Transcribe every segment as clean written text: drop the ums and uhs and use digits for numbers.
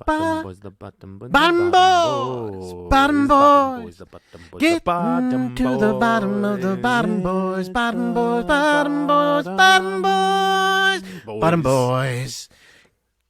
Bottom boys, the bottom boys, Bottom boys, bottom boys, the bottom boys, get the bottom to the bottom of the bottom boys, bottom boys, bottom boys, bottom boys, bottom boys.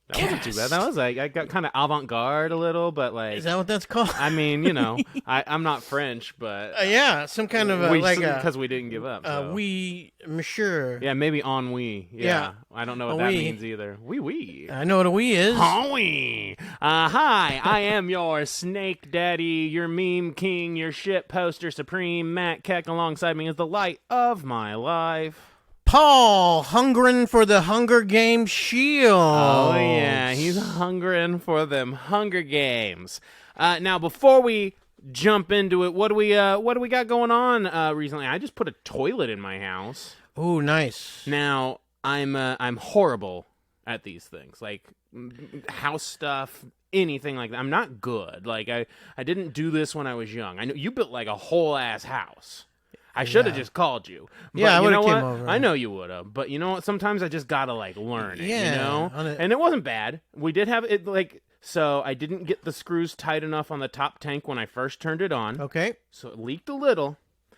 That wasn't too bad. That was like, I got kind of avant-garde a little, but like, Is that what that's called? I mean, you know, I'm not French, but Yeah, some kind of because we didn't give up. So. oui, monsieur. Yeah, maybe ennui. Yeah. I don't know what A that oui. means either. Oui. I know what a oui is. Ennui. Hi, I am your snake daddy, your meme king, your shit poster supreme. Matt Keck alongside me is the light of my life. Paul, hungering for the Hunger Games shield. Oh yeah, he's hungering for them Hunger Games. Now, before we jump into it, what do we got going on recently? I just put a toilet in my house. Oh, nice. Now, I'm horrible at these things, like house stuff, anything like that. I'm not good. Like I didn't do this when I was young. I know you built like a whole ass house. I should have just called you. But Yeah, I you know would've what? came over. I know you would have. But you know what? Sometimes I just gotta like learn it. Yeah, You know? on it. And it wasn't bad. We did have it like so. I didn't get the screws tight enough on the top tank when I first turned it on. Okay. So it leaked a little.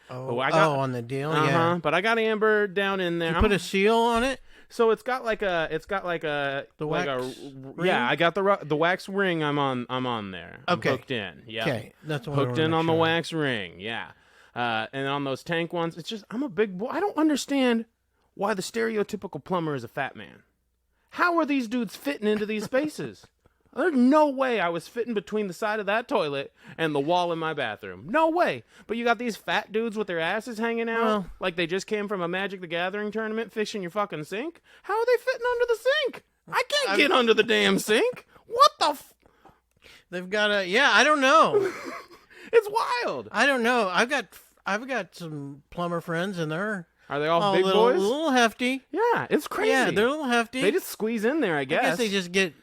Oh, I got- on the deal, Uh-huh. yeah. But I got Amber down in there. You put a seal on it? So it's got like a The like wax a yeah. I got the wax ring. I'm on there. I'm Okay. hooked in. Yeah. Okay, that's what I Hooked wanna in make on the sure. wax ring. Yeah. And on those tank ones, it's just I'm a big boy. I don't understand why the stereotypical plumber is a fat man. How are these dudes fitting into these spaces? There's no way I was fitting between the side of that toilet and the wall in my bathroom. No way. But you got these fat dudes with their asses hanging out Well- like they just came from a Magic the Gathering tournament fishing your fucking sink. How are they fitting under the sink? I can't get under the damn sink. What the They've got a I don't know. It's wild. I don't know. I've got some plumber friends and they're Are they all all big little, boys? little hefty. Yeah, it's crazy. Yeah, they're a little hefty. They just squeeze in there, I I guess. guess they just get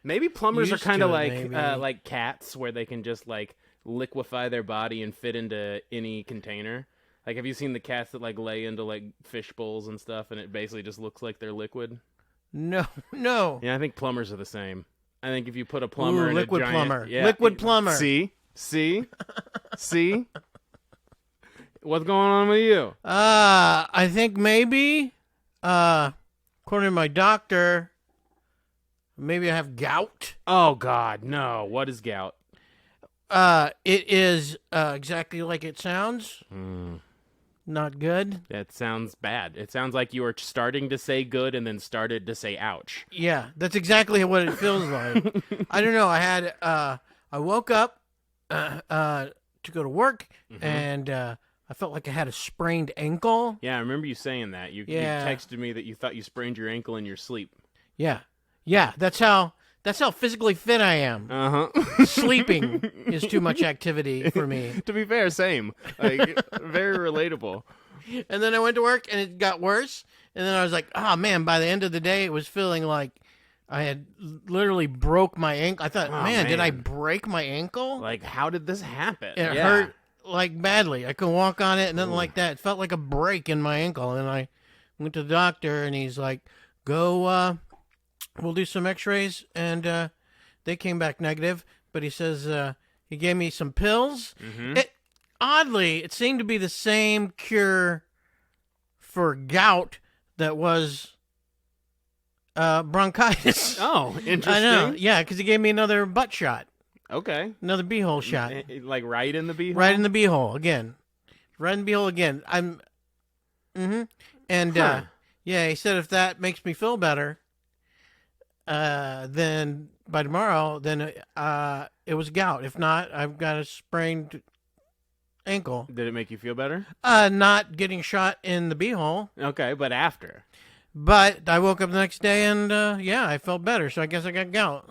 Maybe plumbers are used kind to of it, like maybe. like cats, where they can just like liquefy their body and fit into any container. Like, have you seen the cats that like lay into like fish bowls and stuff, and it basically just looks like they're liquid? no. Yeah, I think plumbers are the same. I think if you put a plumber Ooh, in liquid a giant, plumber. yeah, Liquid plumber. See, what's going on with you? I think maybe according to my doctor, maybe I have gout. Oh God, no! What is gout? It is exactly like it sounds. Not good. That sounds bad. It sounds like you were starting to say good and then started to say ouch. Yeah, that's exactly what it feels like. I don't know. I had I woke up to go to work and I felt like I had a sprained ankle. Yeah, I remember you saying that. You Yeah. texted me that you thought you sprained your ankle in your sleep. Yeah. That's how physically fit I am. Uh-huh. Sleeping is too much activity for me. To be fair, same. Like, very relatable. And then I went to work and it got worse. And then I was like, oh man, by the end of the day, it was feeling like I had literally broke my ankle. I thought, Oh, man, did I man. break my ankle? Like, how did this happen? It Yeah. hurt like badly. I couldn't walk on it and nothing like that. It felt like a break in my ankle. And I went to the doctor and he's like, go, we'll do some x-rays. And they came back negative. But he says he gave me some pills. Mhm. Oddly, it seemed to be the same cure for gout that was bronchitis. Oh, interesting. I know. Yeah, because he gave me another butt shot. Okay. Another beehole shot. Like right in the beehole? Right in the beehole again. Right in the beehole again. And Huh. yeah, he said if that makes me feel better, then by tomorrow, then it was gout. If not, I've got a sprained ankle. Did it make you feel better? Not getting shot in the beehole. Okay, but after. But I woke up the next day and I felt better. So I guess I got gout.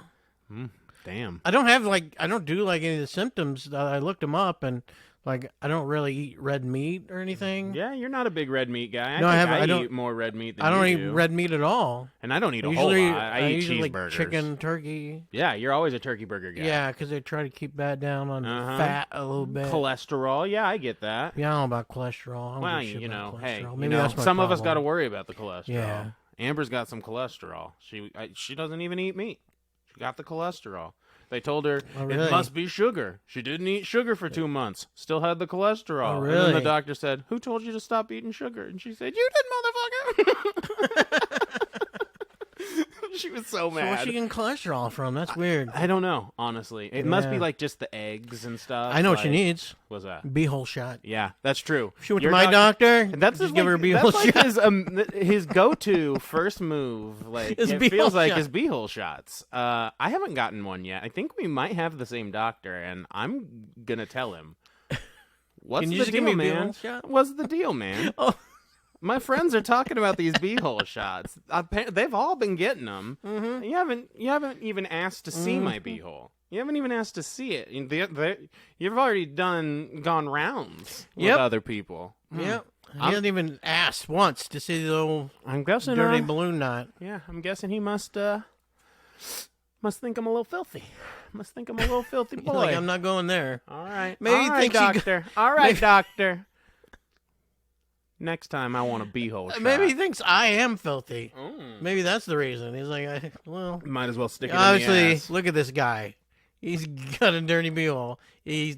Damn. I don't do like any of the symptoms. I looked them up and like I don't really eat red meat or anything. Yeah, you're not a big red meat guy. No, I don't- eat more red meat than I don't you eat do. red meat at all. And I don't eat a usually, whole lot. I eat usually cheeseburgers. like chicken, turkey. Yeah, you're always a turkey burger guy. Yeah, because they try to keep that down on Uh-huh. fat a little bit. Cholesterol. Yeah, I get that. Yeah, I don't know about cholesterol. I don't Well, give a shit you about know, hey, cholesterol. you Maybe know, that's my some of us got to problem. worry about the cholesterol. Yeah. Amber's got some cholesterol. She doesn't even eat meat. She got the cholesterol. They told her really? it must be sugar. She didn't eat sugar for 2 months. Still had the cholesterol. Oh, And then the really? doctor said, "Who told you to stop eating sugar?" And she said, "You did, motherfucker." She was so So mad. where's she getting cholesterol from? That's weird. I don't know, honestly. It must be Yeah. like just the eggs and stuff. I know what she like- needs. What's that? Beehole shot. Yeah, that's true. She went Your to my doctor. That's just his, give her a like, beehole that's shot. like his go-to first move. Like His it beehole feels like shot. his beehole shots. I haven't gotten one yet. I think we might have the same doctor, and I'm gonna tell him. What's Can you the just deal, give me a man? beehole shot? What's the deal, man? Oh. My friends are talking about these beehole shots. They've all been getting them. Mm-hmm. You haven't even asked to see my beehole. You haven't even asked to see it. You've already gone rounds with Yep. other people. Yep. He hasn't even asked once to see the little I'm guessing. dirty balloon knot. Yeah, I'm guessing he must think I'm a little filthy. Must think I'm a little filthy boy. Like, I'm not going there. All right. Maybe All he right, thinks he doctor. All right, doctor. Next time I want a beehole shot. Maybe he thinks I am filthy. Mm. Maybe that's the reason. He's like, well, Might as well stick it in obviously, the ass. look at this guy. He's got a dirty beehole.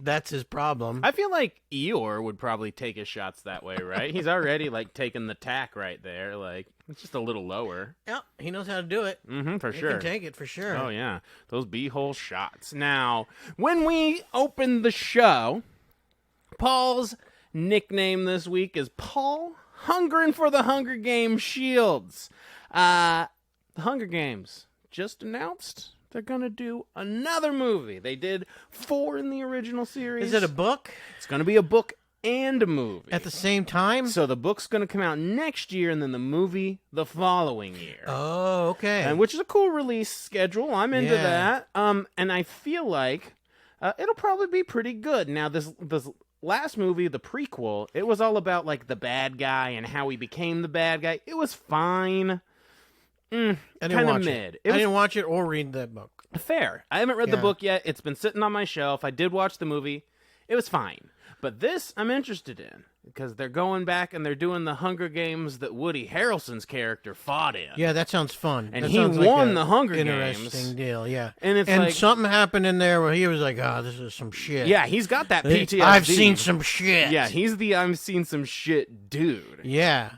That's his problem. I feel like Eeyore would probably take his shots that way, right? He's already like taking the tack right there. Like it's just a little lower. Yeah, he knows how to do it. Mm-hmm, for He sure. can take it for sure. Oh yeah, those beehole shots. Now, when we opened the show, Paul's nickname this week is Paul Hungering for the Hunger Games shields. The Hunger Games just announced they're gonna do another movie. They did 4 in the original series. Is it a book It's gonna be a book and a movie. at the same time? So the book's gonna come out next year, and then the movie the following year. Oh, okay. And which is a cool release schedule. I'm into Yeah. that. And I feel like it'll probably be pretty good. Now, this last movie, the prequel, it was all about like the bad guy and how he became the bad guy. It was fine. I didn't Kind of watch mid. it. It I was didn't watch it or read that book. fair. I haven't read the Yeah. book yet. It's been sitting on my shelf. I did watch the movie. It was fine. But this I'm interested in because they're going back and they're doing the Hunger Games that Woody Harrelson's character fought in. Yeah, that sounds fun. And That he sounds like won a the Hunger interesting Games. deal, yeah. And it's and like- something happened in there where he was like, "Oh, this is some shit." Yeah, he's got that Hey, PTSD. I've seen some shit. Yeah, he's the I've seen some shit dude. Yeah.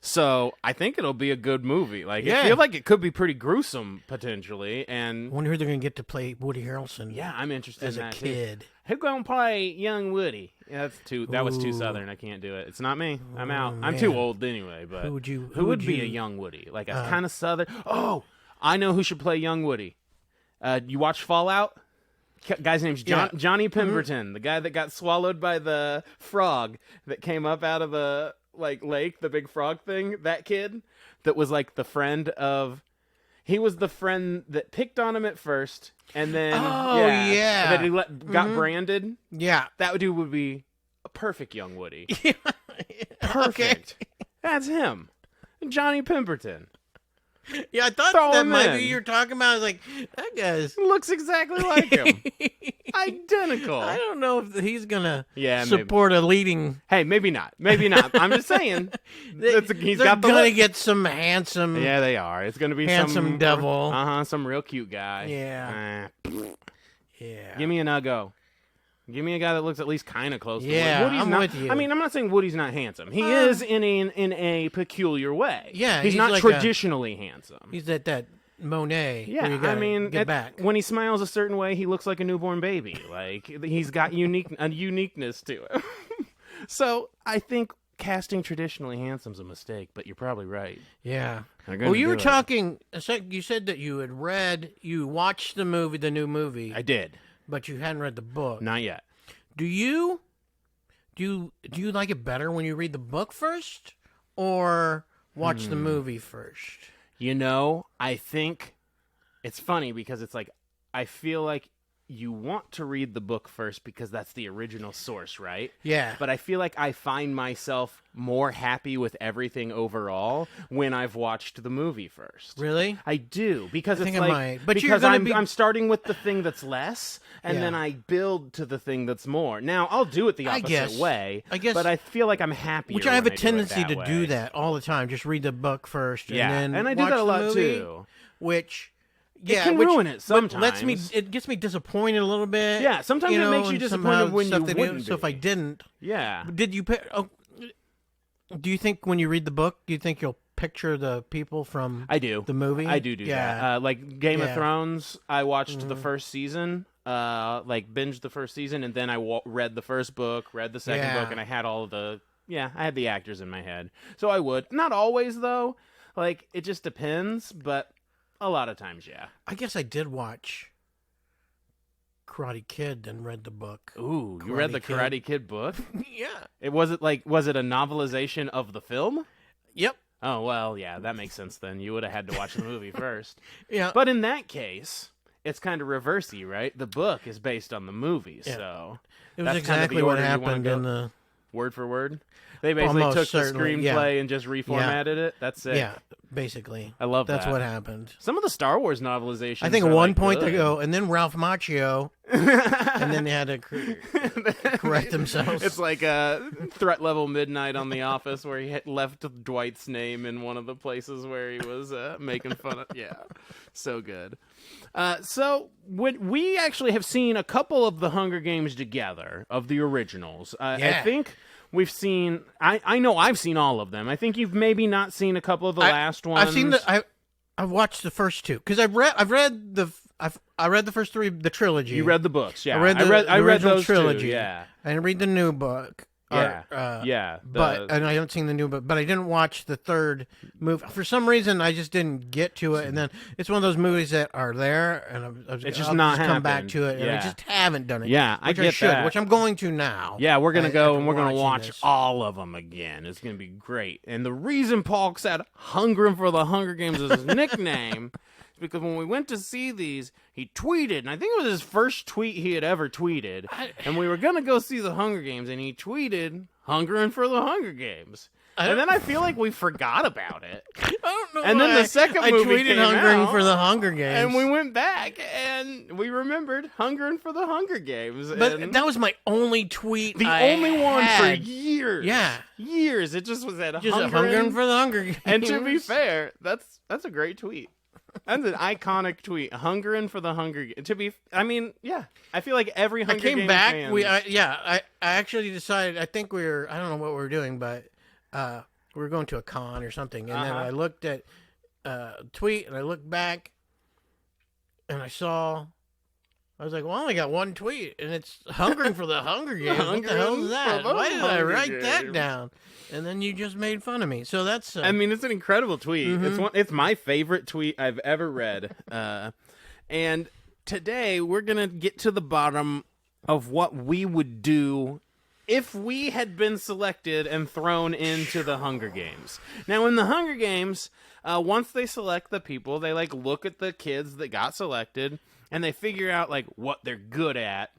So I think it'll be a good movie. Like, Yeah. I feel like it could be pretty gruesome potentially. I And wonder who they're gonna get to play Woody Harrelson. yeah, I'm interested as in a that too. kid. Who gonna play young Woody? Yeah, that was too Ooh. southern. I can't do it. It's not me. I'm out. Oh, I'm too man. old anyway. But Who would you- Who who would would be a you- young Woody? Like a kind of southern. Oh, I know who should play young Woody. You watch Fallout? Guy's name's Yeah. Johnny Pemberton, the guy that got swallowed by the frog that came up out of the lake, the big frog thing. That kid that was like the friend of. He was the friend that picked on him at first, and then Oh, yeah. that he got branded. Yeah. That dude would be a perfect young Woody. Okay. Perfect. That's him, Johnny Pemberton. Yeah, I thought Throw that him might in. be you were talking about. I was like, that guy's. Looks exactly like him. Identical. I don't know if he's gonna Yeah, maybe. support a leading. Hey, maybe not. Maybe not. I'm just saying. He's They're got the gonna look. get some handsome. Yeah, they are. It's gonna be Handsome some devil. some real cute guy. Yeah. Eh, Yeah. give me an Uggo. Give me a guy that looks at least kind of close to Yeah, Woody. Woody's I'm not, with you. I mean, I'm not saying Woody's not handsome. He is in a peculiar way. Yeah, he's he's not like traditionally handsome. He's at that Monet. Yeah, where you I gotta mean, get back. when he smiles a certain way, he looks like a newborn baby. Like he's got a uniqueness to it. So I think casting traditionally handsome's a mistake, but you're probably right. Yeah. They're gonna Well, you do were it. talking. You said that you watched the movie, the new movie, I did. but you hadn't read the book. Not yet. Do you like it better when you read the book first, or watch the movie first? You know, I think it's funny because it's like I feel like you want to read the book first because that's the original source, right? Yeah. But I feel like I find myself more happy with everything overall when I've watched the movie first. Really? I do because I it's think I like might. But you're because gonna I'm starting with the thing that's less, and Yeah. then I build to the thing that's more. Now I'll do it the I opposite guess. way. I guess- but I feel like I'm happier. Which I have a when tendency do it to that do way. that all the time. Just read the book first, Yeah, and then and I do watch that a the lot movie, too. Which can ruin it sometimes. It gets me disappointed a little bit. Yeah, sometimes it makes you and disappointed somehow when stuff you they do. wouldn't So if be. I didn't, Yeah. did you? Do you think when you read the book, do you think you'll picture the people from I do. the movie? I do that. Like Game of Yeah. Thrones, I watched the first season, like binged the first season, and then I read the first book, read the second Yeah. book, and I had all the I had the actors in my head. So I would. Not always though. Like it just depends, but a lot of times, yeah. I guess I did watch Karate Kid and read the book. Ooh, you read the Karate Kid book? Yeah. Was it a novelization of the film? Yep. Oh, well, yeah, that makes sense then. You would have had to watch the movie first. Yeah. But in that case, it's kind of reversey, right? The book is based on the movie, Yeah. so It was that's kind of the exactly what order you wanna happened go? in the. Word for word. They basically Almost took the certainly, screenplay yeah. and just reformatted it. That's it. Yeah, basically. I love That's that. what happened. Some of the Star Wars novelizations. I think are, at one like, point they good. go, and then Ralph Macchio, and then they had to correct themselves. It's like a Threat Level Midnight on The Office, where he had left Dwight's name in one of the places where he was making fun of. Yeah, so good. So we actually have seen a couple of the Hunger Games together, of the originals. I Yeah. think we've seen. I know I've seen all of them. I think you've maybe not seen a couple of the last ones. I've seen I've watched the first two because I read the first three, the trilogy. You read the books, yeah. I read the I read original those trilogy. too, yeah. I didn't read the new book. Yeah, yeah. And I haven't seen the new book, but I didn't watch the third movie. For some reason, I just didn't get to it, and then it's one of those movies that are there, and It's just I'll not come back happened. to it, and I Yeah. just haven't done it. Yeah, I which get should, that. which I'm going to now. Yeah, we're gonna go after and we're gonna watching watch this. all of them again. It's gonna be great. And the reason Paul said "Hungering for the Hunger Games" is his nickname is because when we went to see these, he tweeted, and I think it was his first tweet he had ever tweeted. And we were gonna go see the Hunger Games, and he tweeted "Hungering for the Hunger Games." And then I feel like we forgot about it. I don't know. And then why the second I movie tweeted came hungering out, for the Hunger Games, And we went back and we remembered "Hungering for the Hunger Games." but and that was my only tweet. the I only one for had. years. Yeah. Years. It just was at Just hungering for the Hunger Games. And to be fair, that's a great tweet. That's an iconic tweet. "Hungering for the Hunger Games." Yeah. I feel like every I Hunger came Games back. fan- I actually decided. I think I don't know what we were doing, but we were going to a con or something, and then Uh-huh. I looked at tweet, and I looked back, and I saw. I was like, well, I only got one tweet, and it's hungering for the Hunger Games. What the hell Hungering is that? for the Why did I Hunger write that Games. down? And then you just made fun of me. So that's. It's an incredible tweet. It's my favorite tweet I've ever read. And today we're gonna get to the bottom of what we would do if we had been selected and thrown into the Hunger Games. Now, in the Hunger Games, once they select the people, they look at the kids that got selected and they figure out what they're good at.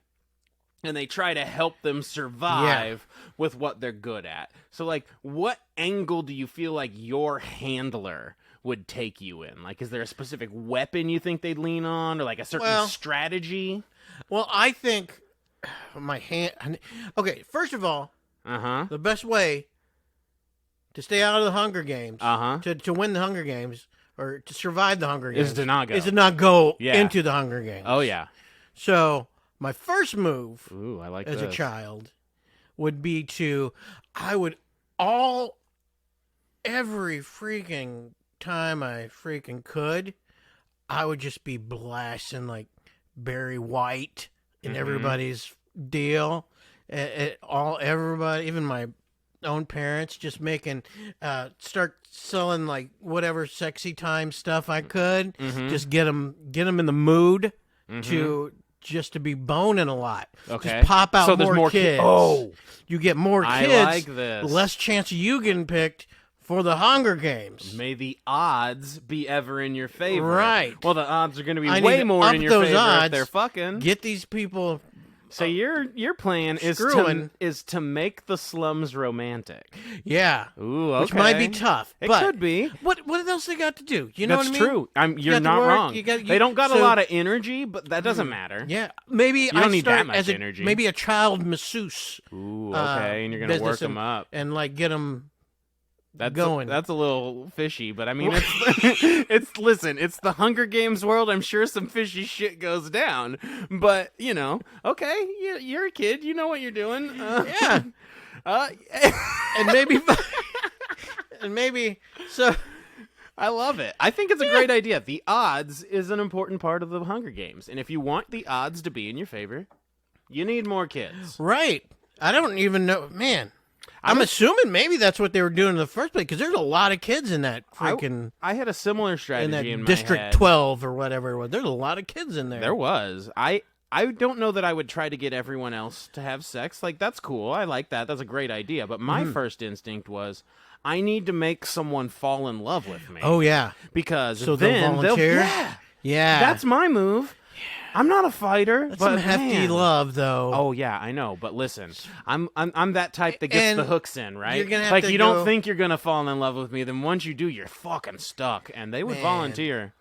And they try to help them survive with what they're good at. So, what angle do you feel like your handler would take you in? Is there a specific weapon you think they'd lean on, or a certain strategy? Well, I think my hand. Okay, first of all, the best way to stay out of the Hunger Games, to win the Hunger Games, or to survive the Hunger Games, Is to not go. Is to not go Yeah. into the Hunger Games. Oh yeah. So my first move Ooh, I like as a this. child would be every freaking time I freaking could, I would just be blasting Barry White in everybody's deal. Everybody, even my own parents, just making, start selling whatever sexy time stuff I could. Just get them in the mood to be boning a lot. Okay. Just pop out So there's more kids. Oh. You get more kids. I like this. Less chance of you getting picked for the Hunger Games. May the odds be ever in your favor. Right. Well, the odds are going to be I way need to more up in your those favor if odds. they're fucking. Get these people. So your plan Screwing. is to make the slums romantic. Yeah. Ooh, okay. Which might be tough. It but could be. What else they got to do? You know That's what I mean? true. You're got to not work, wrong. They don't got a so- lot of energy, but that doesn't matter. Yeah. Maybe don't I need start that much as energy. maybe a child masseuse. Ooh, okay. And you're going to work business them up. and get them going. That's a little fishy, but I mean, it's the Hunger Games world. I'm sure some fishy shit goes down, but okay, you're a kid, you know what you're doing. Yeah. And maybe so. I love it. I think it's a great idea. The odds is an important part of the Hunger Games, and if you want the odds to be in your favor, you need more kids. Right. I don't even know, man. I'm assuming maybe that's what they were doing in the first place, because there's a lot of kids in that freaking I had a similar in strategy that in my District head. 12 or whatever it was. There's a lot of kids in there. There was. I don't know that I would try to get everyone else to have sex. Like, that's cool. I like that. That's a great idea. But my first instinct was, I need to make someone fall in love with me. Oh yeah. Because So then they'll volunteer? Yeah. That's my move. I'm not a fighter. That's but some hefty man. love, though. Oh yeah, I know. But listen, I'm that type that gets And the hooks in, right? you're gonna have like to you go- don't think you're gonna fall in love with me, then once you do, you're fucking stuck. And they would Man. volunteer.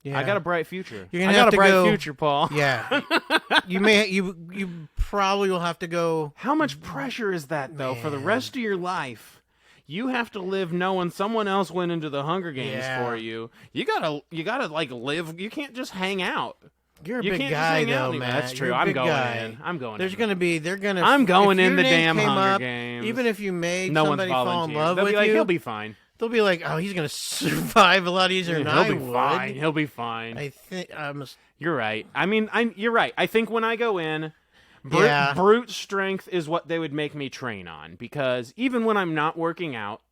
Yeah. I got a bright future. You're gonna I got have a to bright go- future, Paul. Yeah. you probably will have to go. How much pressure is that though for the Man. rest of your life? You have to live knowing someone else went into the Hunger Games Yeah. for you. You gotta like live. You can't just hang out. You're a You big can't just guy, hang out though, anymore. man. That's true. You're a I'm big going guy. in. I'm going There's in. gonna be. They're gonna. I'm going if in your the name damn came Hunger up, Games. Even if you made No one's somebody fall in volunteered. love They'll with be like, you, he'll be fine. they'll be like, "Oh, he's gonna survive a lot easier than I He'll be would." fine. He'll be fine. I think I'm. You're right. I mean, you're right. I think when I go in, Yeah. brute strength is what they would make me train on, because even when I'm not working out,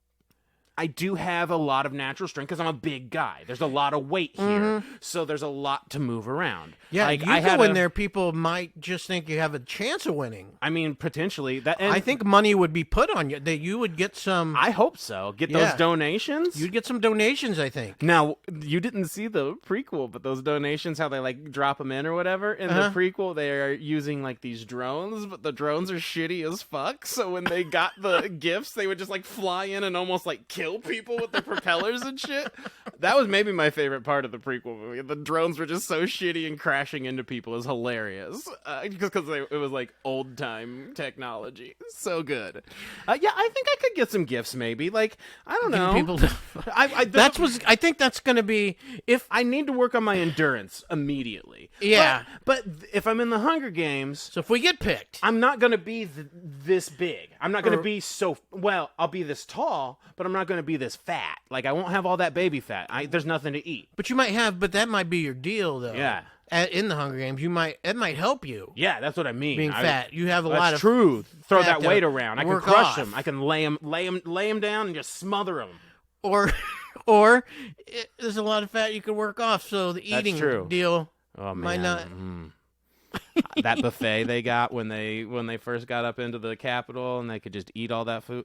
I do have a lot of natural strength because I'm a big guy. There's a lot of weight here, so there's a lot to move around. Yeah, like, you I go had in there, people might just think you have a chance of winning. I mean, potentially that. And I think money would be put on you. That you would get some. I hope so. Get Yeah. those donations. You'd get some donations, I think. Now, you didn't see the prequel, but those donations, how they like drop them in or whatever. In the prequel, they are using like these drones, but the drones are shitty as fuck. So when they got the gifts, they would just like fly in and almost like kill people with their propellers and shit. That was maybe my favorite part of the prequel movie. The drones were just so shitty and crashing into people is hilarious. Because it was like old time technology. So good. Yeah, I think I could get some gifts maybe. Like, I don't know. People. I think that's going to be if I need to work on my endurance immediately. Yeah. But if I'm in the Hunger Games, so if we get picked. I'm not going to be this big. I'm not going to be well, I'll be this tall, but I'm not going to be this fat. Like, I won't have all that baby fat. There's nothing to eat. But you might have, but that might be your deal, though. Yeah. In the Hunger Games, it might help you Yeah, that's what I mean. being fat. You have a That's lot of true. Throw fat that to weight around. I can work crush off. them. I can lay them down and just smother them. or there's a lot of fat you can work off. So the That's eating true. deal Oh man. might not. That buffet they got when they first got up into the Capitol and they could just eat all that food.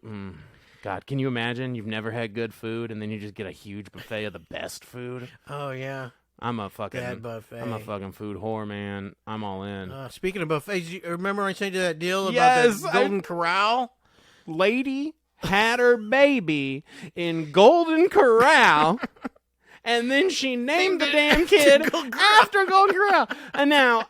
God, can you imagine? You've never had good food and then you just get a huge buffet of the best food. Oh yeah, I'm a fucking that buffet. I'm a fucking food whore, man. I'm all in. Speaking of buffets, you remember I sent you that deal about Yes, the Golden Corral? Lady had her baby in Golden Corral. And then she named the damn kid after Golden Corral. And now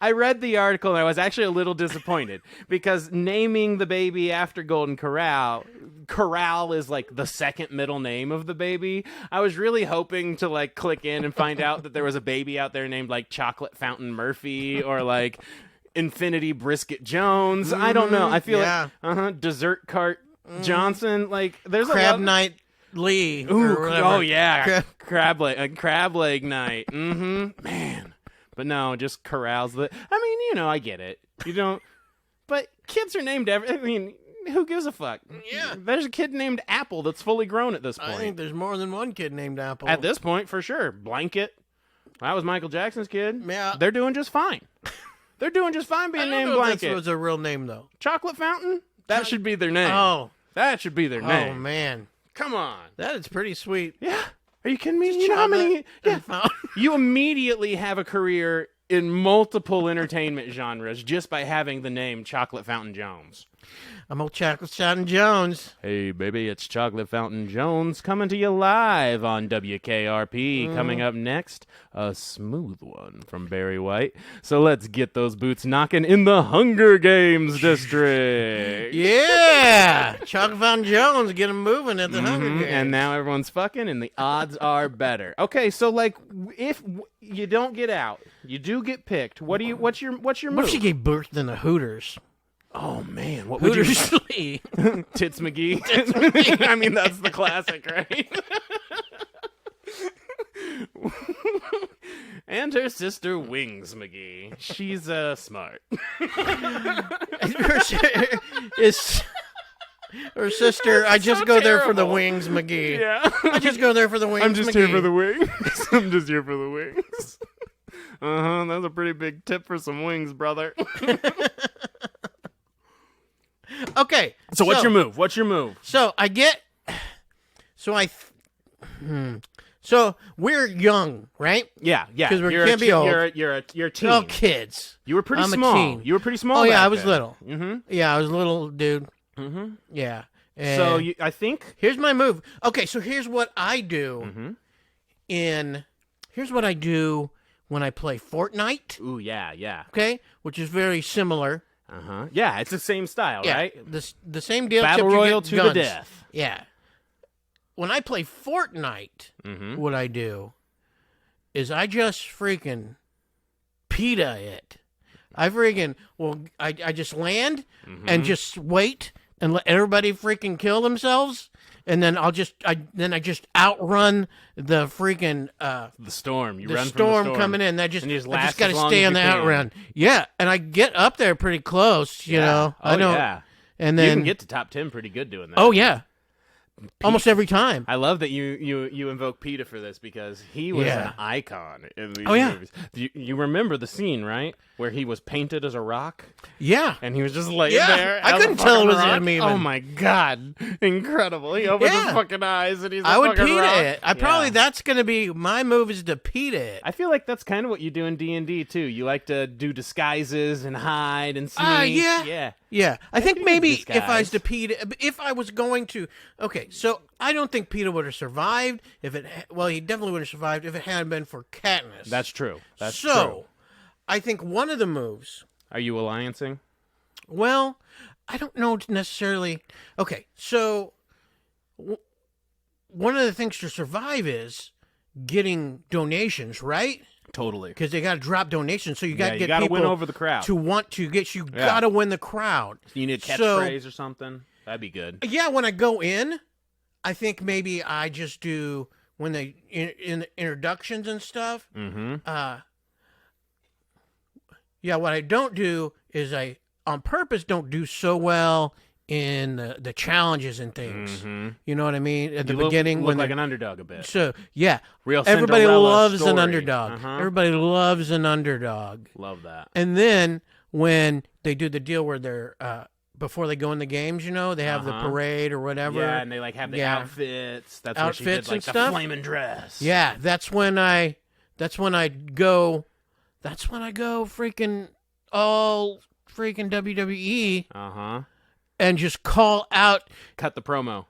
I read the article and I was actually a little disappointed because naming the baby after Golden Corral is like the second middle name of the baby. I was really hoping to like click in and find out that there was a baby out there named like Chocolate Fountain Murphy or like Infinity Brisket Jones. I don't know. I feel like Dessert Cart Johnson. Like there's Crab a Night Lee. Ooh, or whatever. oh yeah, crab leg night. Man. But no, just corrals. I mean, I get it. You don't. But kids are named I mean, who gives a fuck? Yeah. There's a kid named Apple that's fully grown at this point. I think there's more than one kid named Apple. At this point, for sure. Blanket. That was Michael Jackson's kid. Yeah. They're doing just fine. They're doing just fine I being don't named know if Blanket. that was a real name though. Chocolate Fountain? That should be their name. Oh. That should be their name. Oh man, Come on. that is pretty sweet. Yeah. Are you kidding me? You know how many? Yeah. Fountain. You immediately have a career in multiple entertainment genres just by having the name Chocolate Fountain Jones. I'm old Chocolate Fountain Jones. Hey, baby, it's Chocolate Fountain Jones coming to you live on WKRP. Coming up next, a smooth one from Barry White. So let's get those boots knocking in the Hunger Games district. Yeah, Chocolate Fountain Jones, get him moving at the Hunger Games. And now everyone's fucking, and the odds are better. Okay, so like, if you don't get out, you do get picked. What's your move? What if she gave birth in the Hooters? Oh man, what would you? Hooters Lee. Tits McGee. I mean, that's the classic, right? And her sister Wings McGee. She's smart. Her sister, I just go there for the Wings McGee. Yeah. I just go there for the Wings I'm just McGee. here for the wings. I'm just here for the wings. That's a pretty big tip for some wings, brother. Okay. So what's your move? What's your move? So I get. So we're young, right? Yeah. 'Cause we You're can't be old. You're a teen. Oh, kids. You were pretty I'm a small. teen. You were pretty small. Oh yeah, back I was then. little. Mm-hmm. Yeah, I was a little dude. Mm-hmm. Yeah. So And I think. here's my move. Okay, so here's what I do. Mm-hmm. Here's what I do when I play Fortnite. Ooh, yeah. Okay, which is very similar. Yeah, it's the same style, Yeah, right? the same deal. Battle except you Royale get to guns. the death. Yeah. When I play Fortnite, Mm-hmm. what I do is I just freaking PETA it. I just land Mm-hmm. and just wait and let everybody freaking kill themselves, and then I just outrun the freaking The storm. You the run storm from the storm coming in. And you just I last just got to as long stay as on the you can. outrun. Yeah, and I get up there pretty close. You know, Oh, I don't. yeah. And You then can get to top 10 pretty good doing that. oh yeah, almost every time. I love that you invoke PETA for this because he was Yeah. an icon in these Oh, yeah. movies. You remember the scene, right? Where he was painted as a rock Yeah. and he was just laying Yeah, there. I as a couldn't tell it fucking was rock. him even. Oh my god. Incredible. He opens his Yeah. fucking eyes and he's a I would fucking PETA rock. it. Probably Yeah. that's gonna be my move is to PETA it. I feel like that's kind of what you do in D&D too. You like to do disguises and hide and sneak. Yeah. Yeah. Yeah, I think could maybe use if I was to disguise. PETA, if I was going to, okay, so I don't think PETA would have survived if it. Well, he definitely would have survived if it hadn't been for Katniss. That's true. That's so. true. I think one of the moves. Are you alliancing? Well, I don't know necessarily. Okay, so one of the things to survive is getting donations, right? Totally. Because they got to drop donations, so you got to you get gotta people win over the crowd. to want to get. You Yeah. got to win the crowd. You need a So- catchphrase or something? That'd be good. Yeah, when I go in, I think maybe I just do when they in the introductions and stuff. Mm-hmm. Yeah, what I don't do is I on purpose don't do so well in the challenges and things. Mm-hmm. You know what I mean? At the You beginning look when like they're- an underdog a bit. so yeah, Real everybody Cinderella loves an story. underdog. Uh-huh. Everybody loves an underdog. Love that. And then when they do the deal where they're before they go in the games, you know, they have the Uh-huh. parade or whatever. Yeah, and they like have the Yeah. outfits. That's where she did Outfits like and the stuff? flaming dress. Yeah, that's when I go freaking all freaking WWE Uh-huh. and just call out Cut the promo.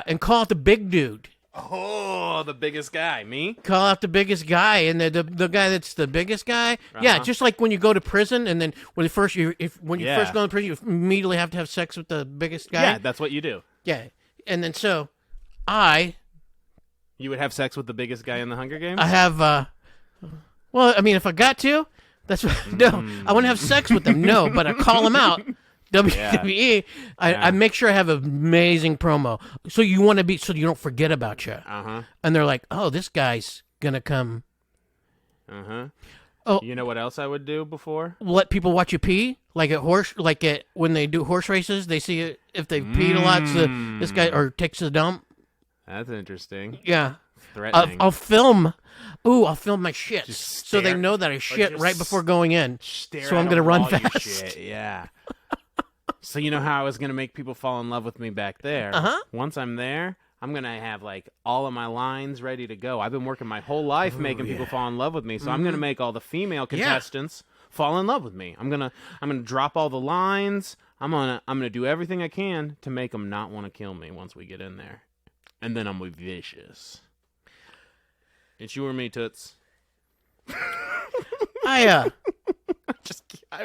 and call out the big dude. Oh, the biggest guy. Me? Call out the biggest guy and the guy that's the biggest guy. Yeah, Uh-huh. just like when you go to prison and then when you first Yeah. first go to prison, you immediately have to have sex with the biggest guy. Yeah, that's what you do. Yeah. And then so You would have sex with the biggest guy in the Hunger Games? I have well, I mean if I got to, that's what no. I wouldn't have sex with them, no, but I call them out. WWE, I make sure I have an amazing promo. So you want to be so you don't forget about you. Uh-huh. And they're like, "Oh, this guy's going to come Uh-huh. Oh. You know what else I would do before? let people watch you pee, like when they do horse races, they see it, if they peed a lot, so this guy or takes a dump. That's interesting. Yeah. Threatening. I'll film. Ooh, I'll film my shit Just so they stare- know that I shit just right before going in. Stare So at I'm gonna them run while you fast. shit, yeah. So you know how I was gonna make people fall in love with me back there? Uh-huh. Once I'm there, I'm gonna have like all of my lines ready to go. I've been working my whole life making people fall in love with me, so I'm gonna make all the female contestants fall in love with me. I'm gonna drop all the lines. I'm gonna do everything I can to make them not want to kill me once we get in there, and then I'm gonna be vicious. It's you or me, Toots. I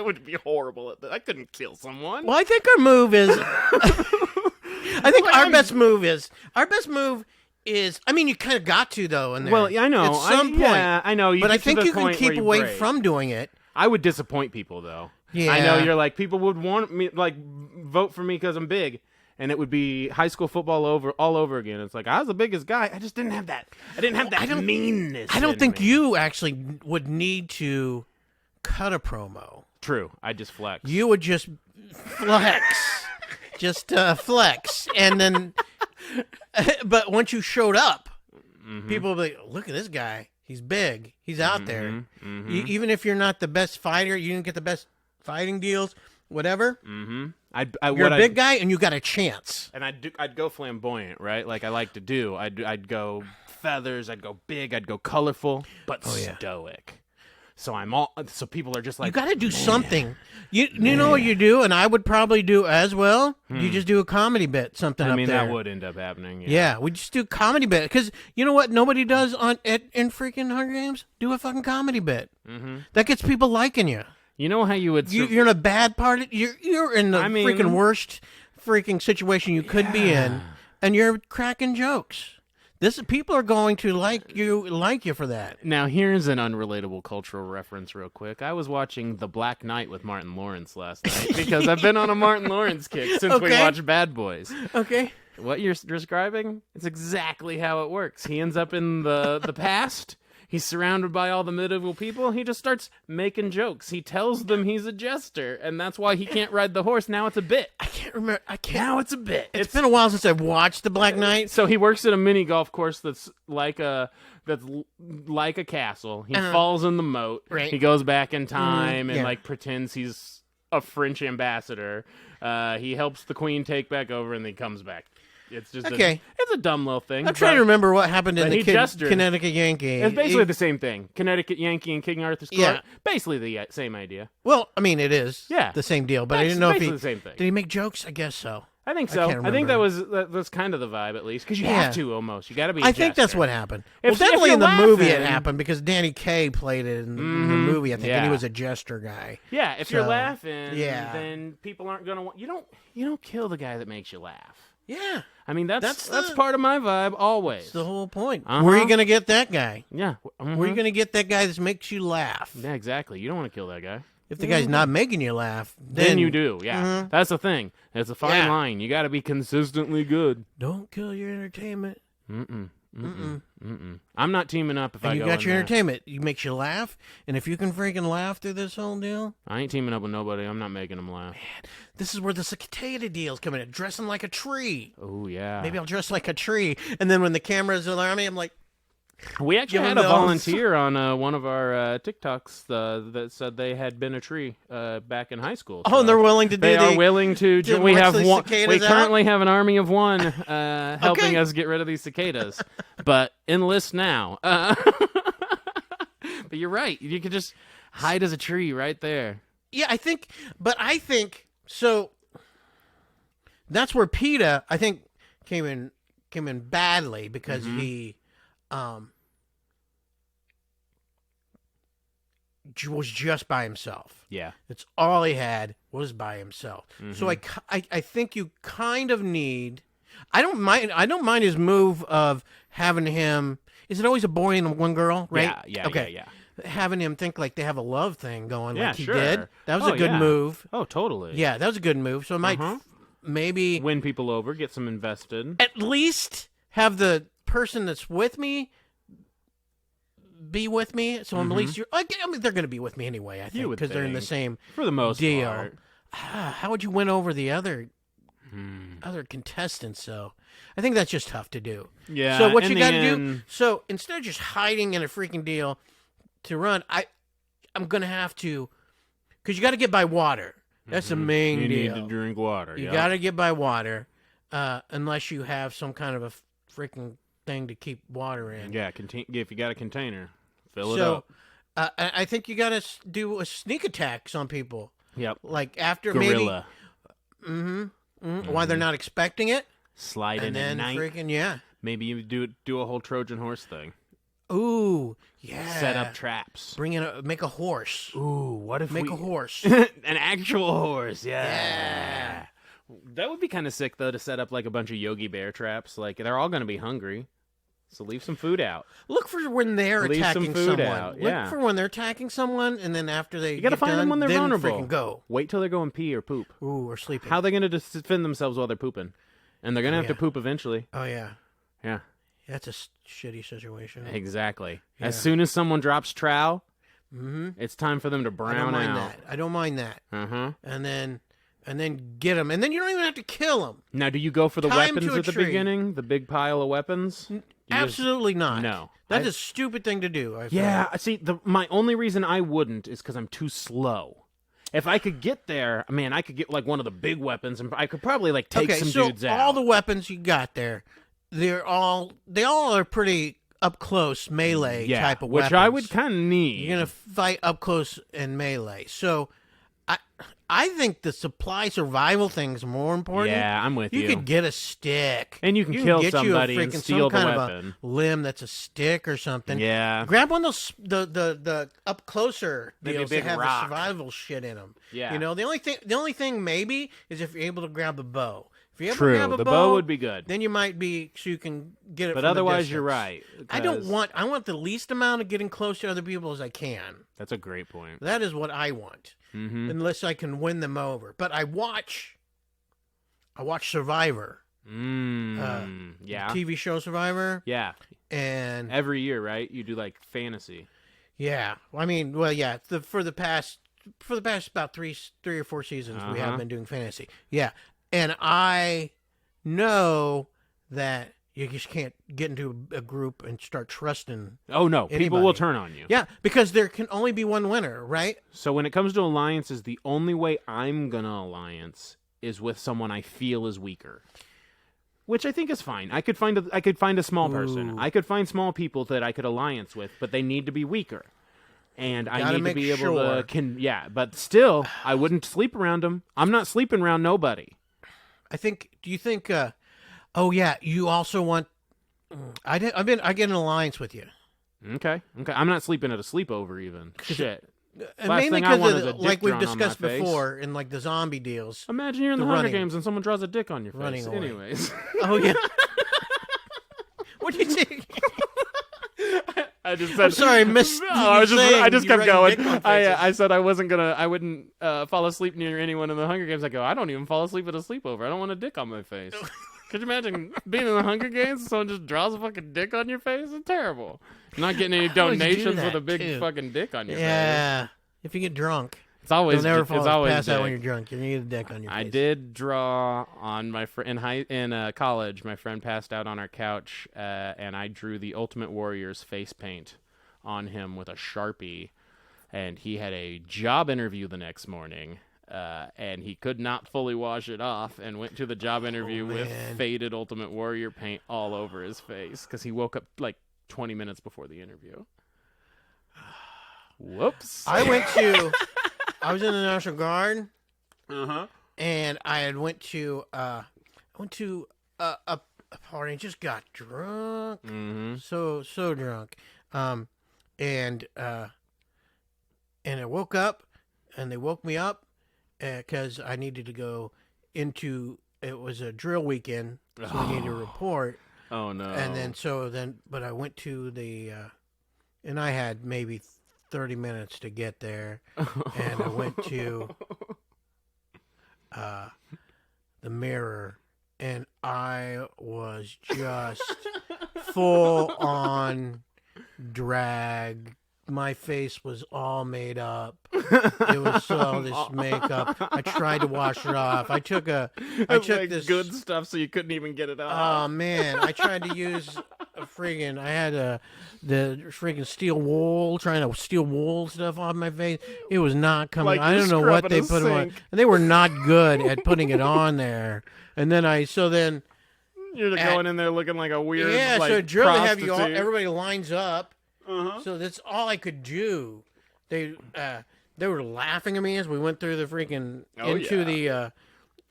would be horrible at that. I couldn't kill someone. Well, I think our move is. I think our best move is. I mean, you kind of got to though. In there. Well, I know. At some point, yeah, I know. but I think you can keep away from doing it. I would disappoint people though. Yeah. I know you're like, people would want me, like, vote for me because I'm big, and it would be high school football all over again. It's like, I was the biggest guy. I just didn't have that. I didn't have that meanness. I don't in think me. you actually would need to cut a promo. True. I just flex. You would just flex. Flex. And then, but once you showed up, people would be like, look at this guy. He's big. He's out there. Even if you're not the best fighter, you didn't get the best fighting deals, whatever. You're a big guy, and you got a chance. And I'd go flamboyant, right? Like I like to do. I'd go feathers. I'd go big. I'd go colorful, but stoic. So people are just like, you got to do something. You know what you do, and I would probably do as well. You just do a comedy bit, something up there. I mean, that would end up happening. Yeah, we just do a comedy bit because you know what nobody does in freaking Hunger Games? Do a fucking comedy bit. That gets people liking you. You know how you would. You're in a bad part. You're in the freaking worst freaking situation you could be in, and you're cracking jokes. People are going to like you for that. Now, here's an unrelatable cultural reference real quick. I was watching The Black Knight with Martin Lawrence last night because I've been on a Martin Lawrence kick since we watched Bad Boys. Okay. What you're describing, it's exactly how it works. He ends up in the past. He's surrounded by all the medieval people. He just starts making jokes. He tells them he's a jester, and that's why he can't ride the horse. Now it's a bit. I can't remember. Now it's a bit. It's been a while since I've watched The Black Knight. So he works at a mini golf course that's like a castle. He falls in the moat. Right. He goes back in time and yeah. like pretends he's a French ambassador. He helps the queen take back over, and then he comes back. It's just it's a dumb little thing. I'm trying to remember what happened in the gestured. Connecticut Yankee. It's basically the same thing. Connecticut Yankee and King Arthur's Court. Yeah. Basically the same idea. Well, I mean, it is the same deal, but I didn't know if the same thing. Did he make jokes? I guess so. I think so. I think that was kind of the vibe, at least, because you have to almost. You got to be. I think that's what happened. Well, If definitely you're in the movie it laughing- happened because Danny Kaye played it in the movie. I think, and he yeah. was a jester guy. Yeah, if you're So, laughing, yeah. then people aren't gonna want. You don't kill the guy that makes you laugh. Yeah, I mean, that's the- part of my vibe always. that's the whole point. Uh-huh. Where are you going to get that guy? Yeah. Where are you going to get that guy that makes you laugh? Yeah, exactly. You don't want to kill that guy. If the guy's not making you laugh, Then you do. Yeah, that's the thing. It's a fine Yeah. line. You got to be consistently good. Don't kill your entertainment. I'm not teaming up if I And go you got in your there. entertainment. You makes you laugh, and if you can freaking laugh through this whole deal, I ain't teaming up with nobody. I'm not making them laugh. this is where the cicada deal's coming in. Dressing like a tree. Oh yeah. Maybe I'll dress like a tree, and then when the camera's around me, I'm like, We actually Give had them a those. volunteer on one of our TikToks that said they had been a tree back in high school. oh, and they're willing to do They are the. willing to. We watch have the one. cicadas We out? currently have an army of one helping Okay. us get rid of these cicadas. But enlist now. But you're right. You could just hide as a tree right there. Yeah, I think so. That's where PETA, I think, came in badly because he was just by himself. Yeah. That's all he had was by himself. So I think you kind of need. I don't mind his move of having him. Is it always a boy and one girl? Right. Yeah. Okay. Yeah. Having him think like they have a love thing going, Yeah, like he sure. did. That was Oh, a good yeah. move. Oh, totally. Yeah, that was a good move. So it might maybe Win people over, get some invested. at least have the person that's with me be with me. So at least I mean, they're going to be with me anyway. I think would because they're in the think. same For the most deal. part. How would you win over the other contestants? So I think that's just tough to do. Yeah. So what in you the got to do? end- So instead of just hiding in a freaking deal to run, I'm going to have to, because you got to get by water. That's the main You deal. need to drink water. You yeah. got to get by water, unless you have some kind of a freaking thing to keep water in. Yeah, if you got a container, fill it So up. I think you got to do a sneak attacks on people. Yep. Like after Gorilla. why they're not expecting it. Slide And in at then night. freaking, yeah. Maybe you do a whole Trojan horse thing. Ooh, yeah. Set up traps. Make a horse. Ooh, what if Make a horse. An actual horse, Yeah. That would be kind of sick, though, to set up like a bunch of Yogi Bear traps. Like, they're all going to be hungry. So leave some food out. Look for when they're Leave some attacking food someone. out, Look yeah. for when they're attacking someone, and then after they You got to get find done, them when they're then vulnerable. freaking go. Wait till they're going pee or poop. Ooh, or sleeping. How are they going to defend themselves while they're pooping? And they're going to have to yeah. poop eventually. Oh, yeah. Yeah, That's a shitty situation. exactly. Yeah. As soon as someone drops trowel, it's time for them to I brown don't mind out. that. I don't mind that. Uh-huh. And then get them. And then you don't even have to kill them. Now, do you go for the Tie 'em weapons to a at the tree. beginning? The big pile of weapons? You just- Absolutely not. No. That's I- a stupid thing to do. I feel. Yeah, see, my only reason I wouldn't is because I'm too slow. If I could get there, man, I could get like one of the big weapons, and I could probably like take Okay, some so dudes out. all the weapons you got there, they all are pretty up close melee type of which weapons. I would kind of need. You're gonna fight up close and melee. So, I think the supply survival thing's more important. Yeah, I'm with you. You could get a stick, And you can kill get somebody you a and freaking, steal some the kind weapon. Of a limb that's a stick or something. Yeah. Grab one of those the up closer Maybe a deals big that have rock. the survival shit in them. Yeah. You know, the only thing maybe is if you're able to grab a bow. If you're able True, to grab a the bow would be good. Then you might be so you can get it. But from the otherwise, you're distance. right. I don't 'cause- want. I want the least amount of getting close to other people as I can. That's a great point. That is what I want. Mm-hmm. Unless I can win them over. But I watch Survivor, Yeah. TV show Survivor, Yeah. and Every year, right? You do like fantasy. yeah. I mean, well, yeah. For the past about three or four seasons, we have been doing fantasy. Yeah, and I know that you just can't get into a group and start trusting. Oh no, people Anybody. will turn on you. Yeah, because there can only be one winner, right? So when it comes to alliances, the only way I'm gonna alliance is with someone I feel is weaker, which I think is fine. I could find a small person. Ooh. I could find small people that I could alliance with, but they need to be weaker, and I Gotta need to make be able sure. to. Yeah, but still, I wouldn't sleep around them. I'm not sleeping around nobody. I think. Do you think? Oh yeah, you also want. I get an alliance with you. Okay. I'm not sleeping at a sleepover even. Shit. And Last mainly thing I want because is a dick like we've drawn on my discussed face. before in like the zombie deals. Imagine you're in the The Hunger running. Games and someone draws a dick on your face. Running away. Anyways. Oh yeah. What do you think? I just said. I'm sorry, I missed. No, I just you kept write going. dick on faces. I said I wouldn't fall asleep near anyone in the Hunger Games. I go, I don't even fall asleep at a sleepover. I don't want a dick on my face. Could you imagine being in the Hunger Games and someone just draws a fucking dick on your face? It's terrible. You're not getting any How would you do donations with that, a big too? fucking dick on your face. Yeah. If you get drunk, It's always you'll never it's fall always pass out when dick. you're drunk. You're gonna get a dick on your face. I did draw on my friend in college. My friend passed out on our couch, and I drew the Ultimate Warrior's face paint on him with a Sharpie, and he had a job interview the next morning, and he could not fully wash it off, and went to the job interview with man. faded Ultimate Warrior paint all over his face because he woke up like 20 minutes before the interview. Whoops. I was in the National Guard, and I went to a party and just got drunk, so drunk, and I woke up, and they woke me up because I needed to go into. It was a drill weekend, so I needed to report, Oh no. and but I went to the, and I had maybe 30 minutes to get there, and I went to the mirror, and I was just full on drag. My face was all made up. It was all this makeup. I tried to wash it off. I took like this good stuff, so you couldn't even get it Oh off. man, I tried to use a friggin' I had the friggin' steel wool, trying to steal wool stuff off my face. It was not coming. Like I you're don't know what scrubbing they a put on. sink. And they were not good at putting it on there. And then You're going in there looking like a weird, yeah, like, so a drill they have you all prostitute. everybody lines up So that's all I could do. They were laughing at me as we went through the freaking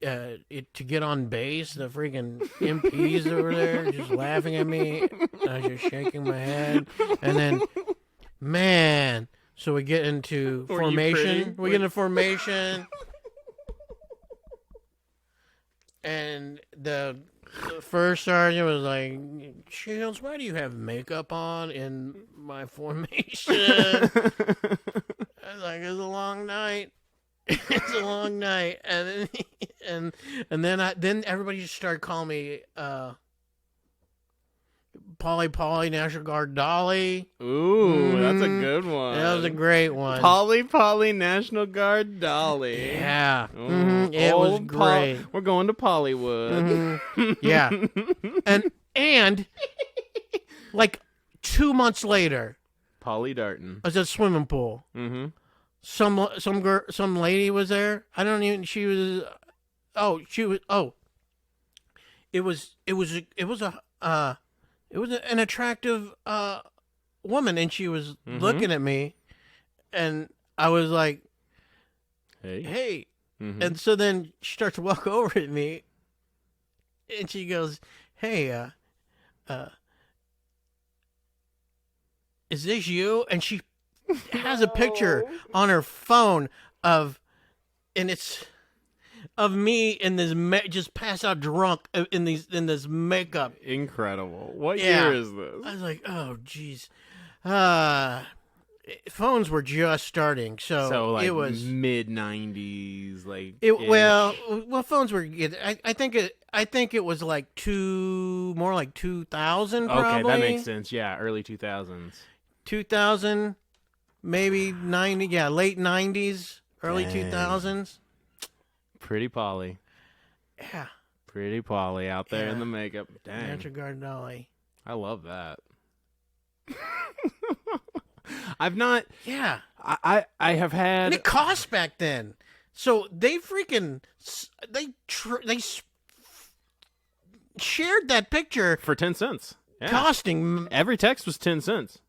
to get on base. The freaking MPs over there just laughing at me. I was just shaking my head, and then, man. So we get into formation. We get into formation, and the first sergeant was like, "Shields, why do you have makeup on in my formation?" I was like, "It's a long night. It's a long night." And then then everybody just started calling me Polly, National Guard Dolly. Ooh, that's a good one. That was a great one. Polly, National Guard Dolly. Yeah. Ooh, It was old great. We're going to Pollywood. Yeah. And like 2 months later, Polly Darton. I was at a swimming pool. Mm-hmm. Some lady was there. I don't even. She was. Oh, she was. Oh. It was an attractive woman, and she was looking at me, and I was like, "Hey." Mm-hmm. And so then she starts to walk over at me, and she goes, "Hey, is this you?" And she has a picture on her phone and it's of me in this just pass out drunk in this makeup. Incredible. What Yeah. year is this? I was like, "Oh, jeez." Phones were just starting, so like it was mid '90s, like well, phones were. I think it was like more like 2000. Probably. Okay, that makes sense. Yeah, early 2000s. 2000, maybe 90. Yeah, late 90s, early Dang. 2000s. Pretty Polly. Yeah. Pretty Polly out there in Yeah. the makeup. Dang. National Guard Dolly. I love that. I've not. Yeah. I have had. And it cost back then. So they freaking shared that picture for 10 cents. Yeah. costing. Every text was 10 cents.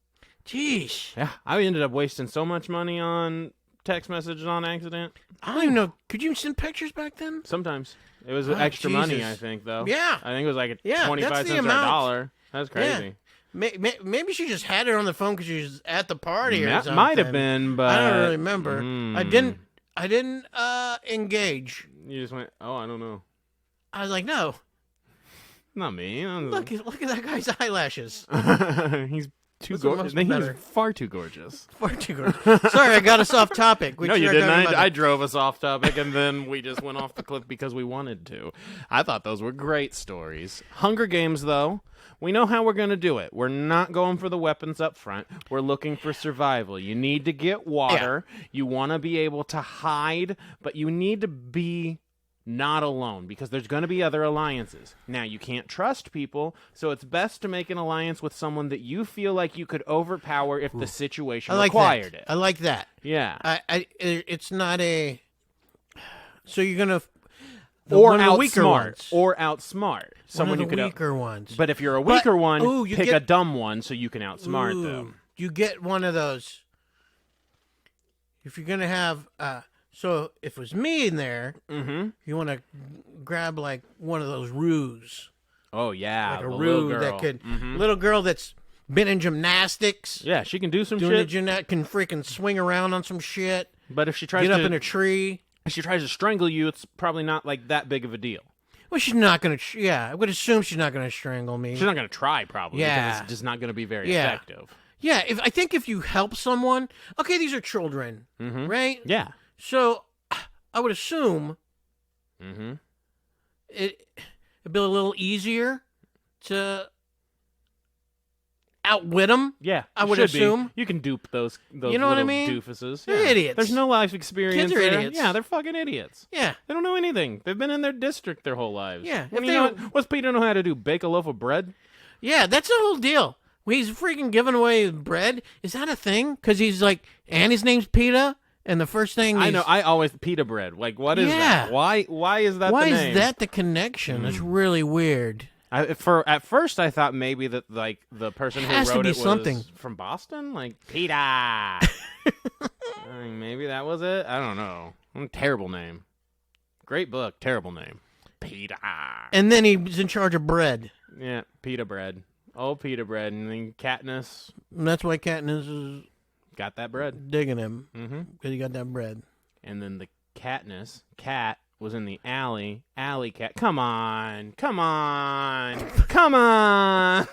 Jeez. Yeah, I ended up wasting so much money on text messages on accident. I don't even know. Could you send pictures back then? Sometimes it was Oh, extra money. Jesus. I think though. Yeah. I think it was like Yeah, 25 that's the cents or amount. $1. That's crazy. Maybe she just had it on the phone because she was at the party or That something. might have been, but I don't really remember. I didn't engage. You just went, oh, I don't know. I was like, no. Not me. Look at that guy's eyelashes. He's too What's the gorgeous. most He's better? far too gorgeous. Far too gorgeous. Sorry, I got us off topic. We No, you started didn't. talking about I drove us off topic, and then we just went off the cliff because we wanted to. I thought those were great stories. Hunger Games, though, we know how we're going to do it. We're not going for the weapons up front. We're looking for survival. You need to get water. You want to be able to hide, but you need to be not alone because there's going to be other alliances. Now, you can't trust people, so it's best to make an alliance with someone that you feel like you could overpower if the situation required it. I like that. Yeah. It's not a. So you're gonna. Or one of the weaker ones. outsmart someone One you of the could weaker ones. But if you're a weaker one, you pick get- a dumb one so you can outsmart them. You get one of those. If you're gonna have, so if it was me in there, you want to grab like one of those roos, Oh yeah, like a the roo little girl. that could, little girl that's been in gymnastics, Yeah, she can do some doing the shit. gymnast, can freaking swing around on some shit, But if she tries get up to, in a tree. if she tries to strangle you, it's probably not like that big of a deal. Well, she's not gonna. Yeah, I would assume she's not gonna strangle me. She's not going to try, probably. Yeah. because it's just not going to be very Yeah. effective. Yeah, I think if you help someone, okay, these are children, right? Yeah. So I would assume Mm-hmm. it'd be a little easier to outwit them. Yeah, I it would should be. assume. You can dupe those You know what I little mean? doofuses. They're Yeah. idiots. There's no life experience. Kids are there. idiots. Yeah, they're fucking idiots. Yeah, They don't know anything. They've been in their district their whole lives. Yeah, What if do you they know? don't- What's Peter know how to do? Bake a loaf of bread? yeah, that's the whole deal. He's freaking giving away bread. Is that a thing? Because he's like, and his name's PETA, and the first thing I he's- know. I always pita bread. Like, what is Yeah. that? Why is that? Why the is name? that the connection? That's really weird. At first I thought maybe that like the person who Has to wrote be it was something. from Boston, like Peter. I mean, maybe that was it. I don't know. Terrible name. Great book. Terrible name. Peter. And then he was in charge of bread. Yeah, pita bread. Oh, pita bread, and then Katniss And that's why Katniss is got that bread. digging him. Mm-hmm. Because he got that bread. And then the Katniss cat was in the alley. Alley cat. Come on. Come on. Come on.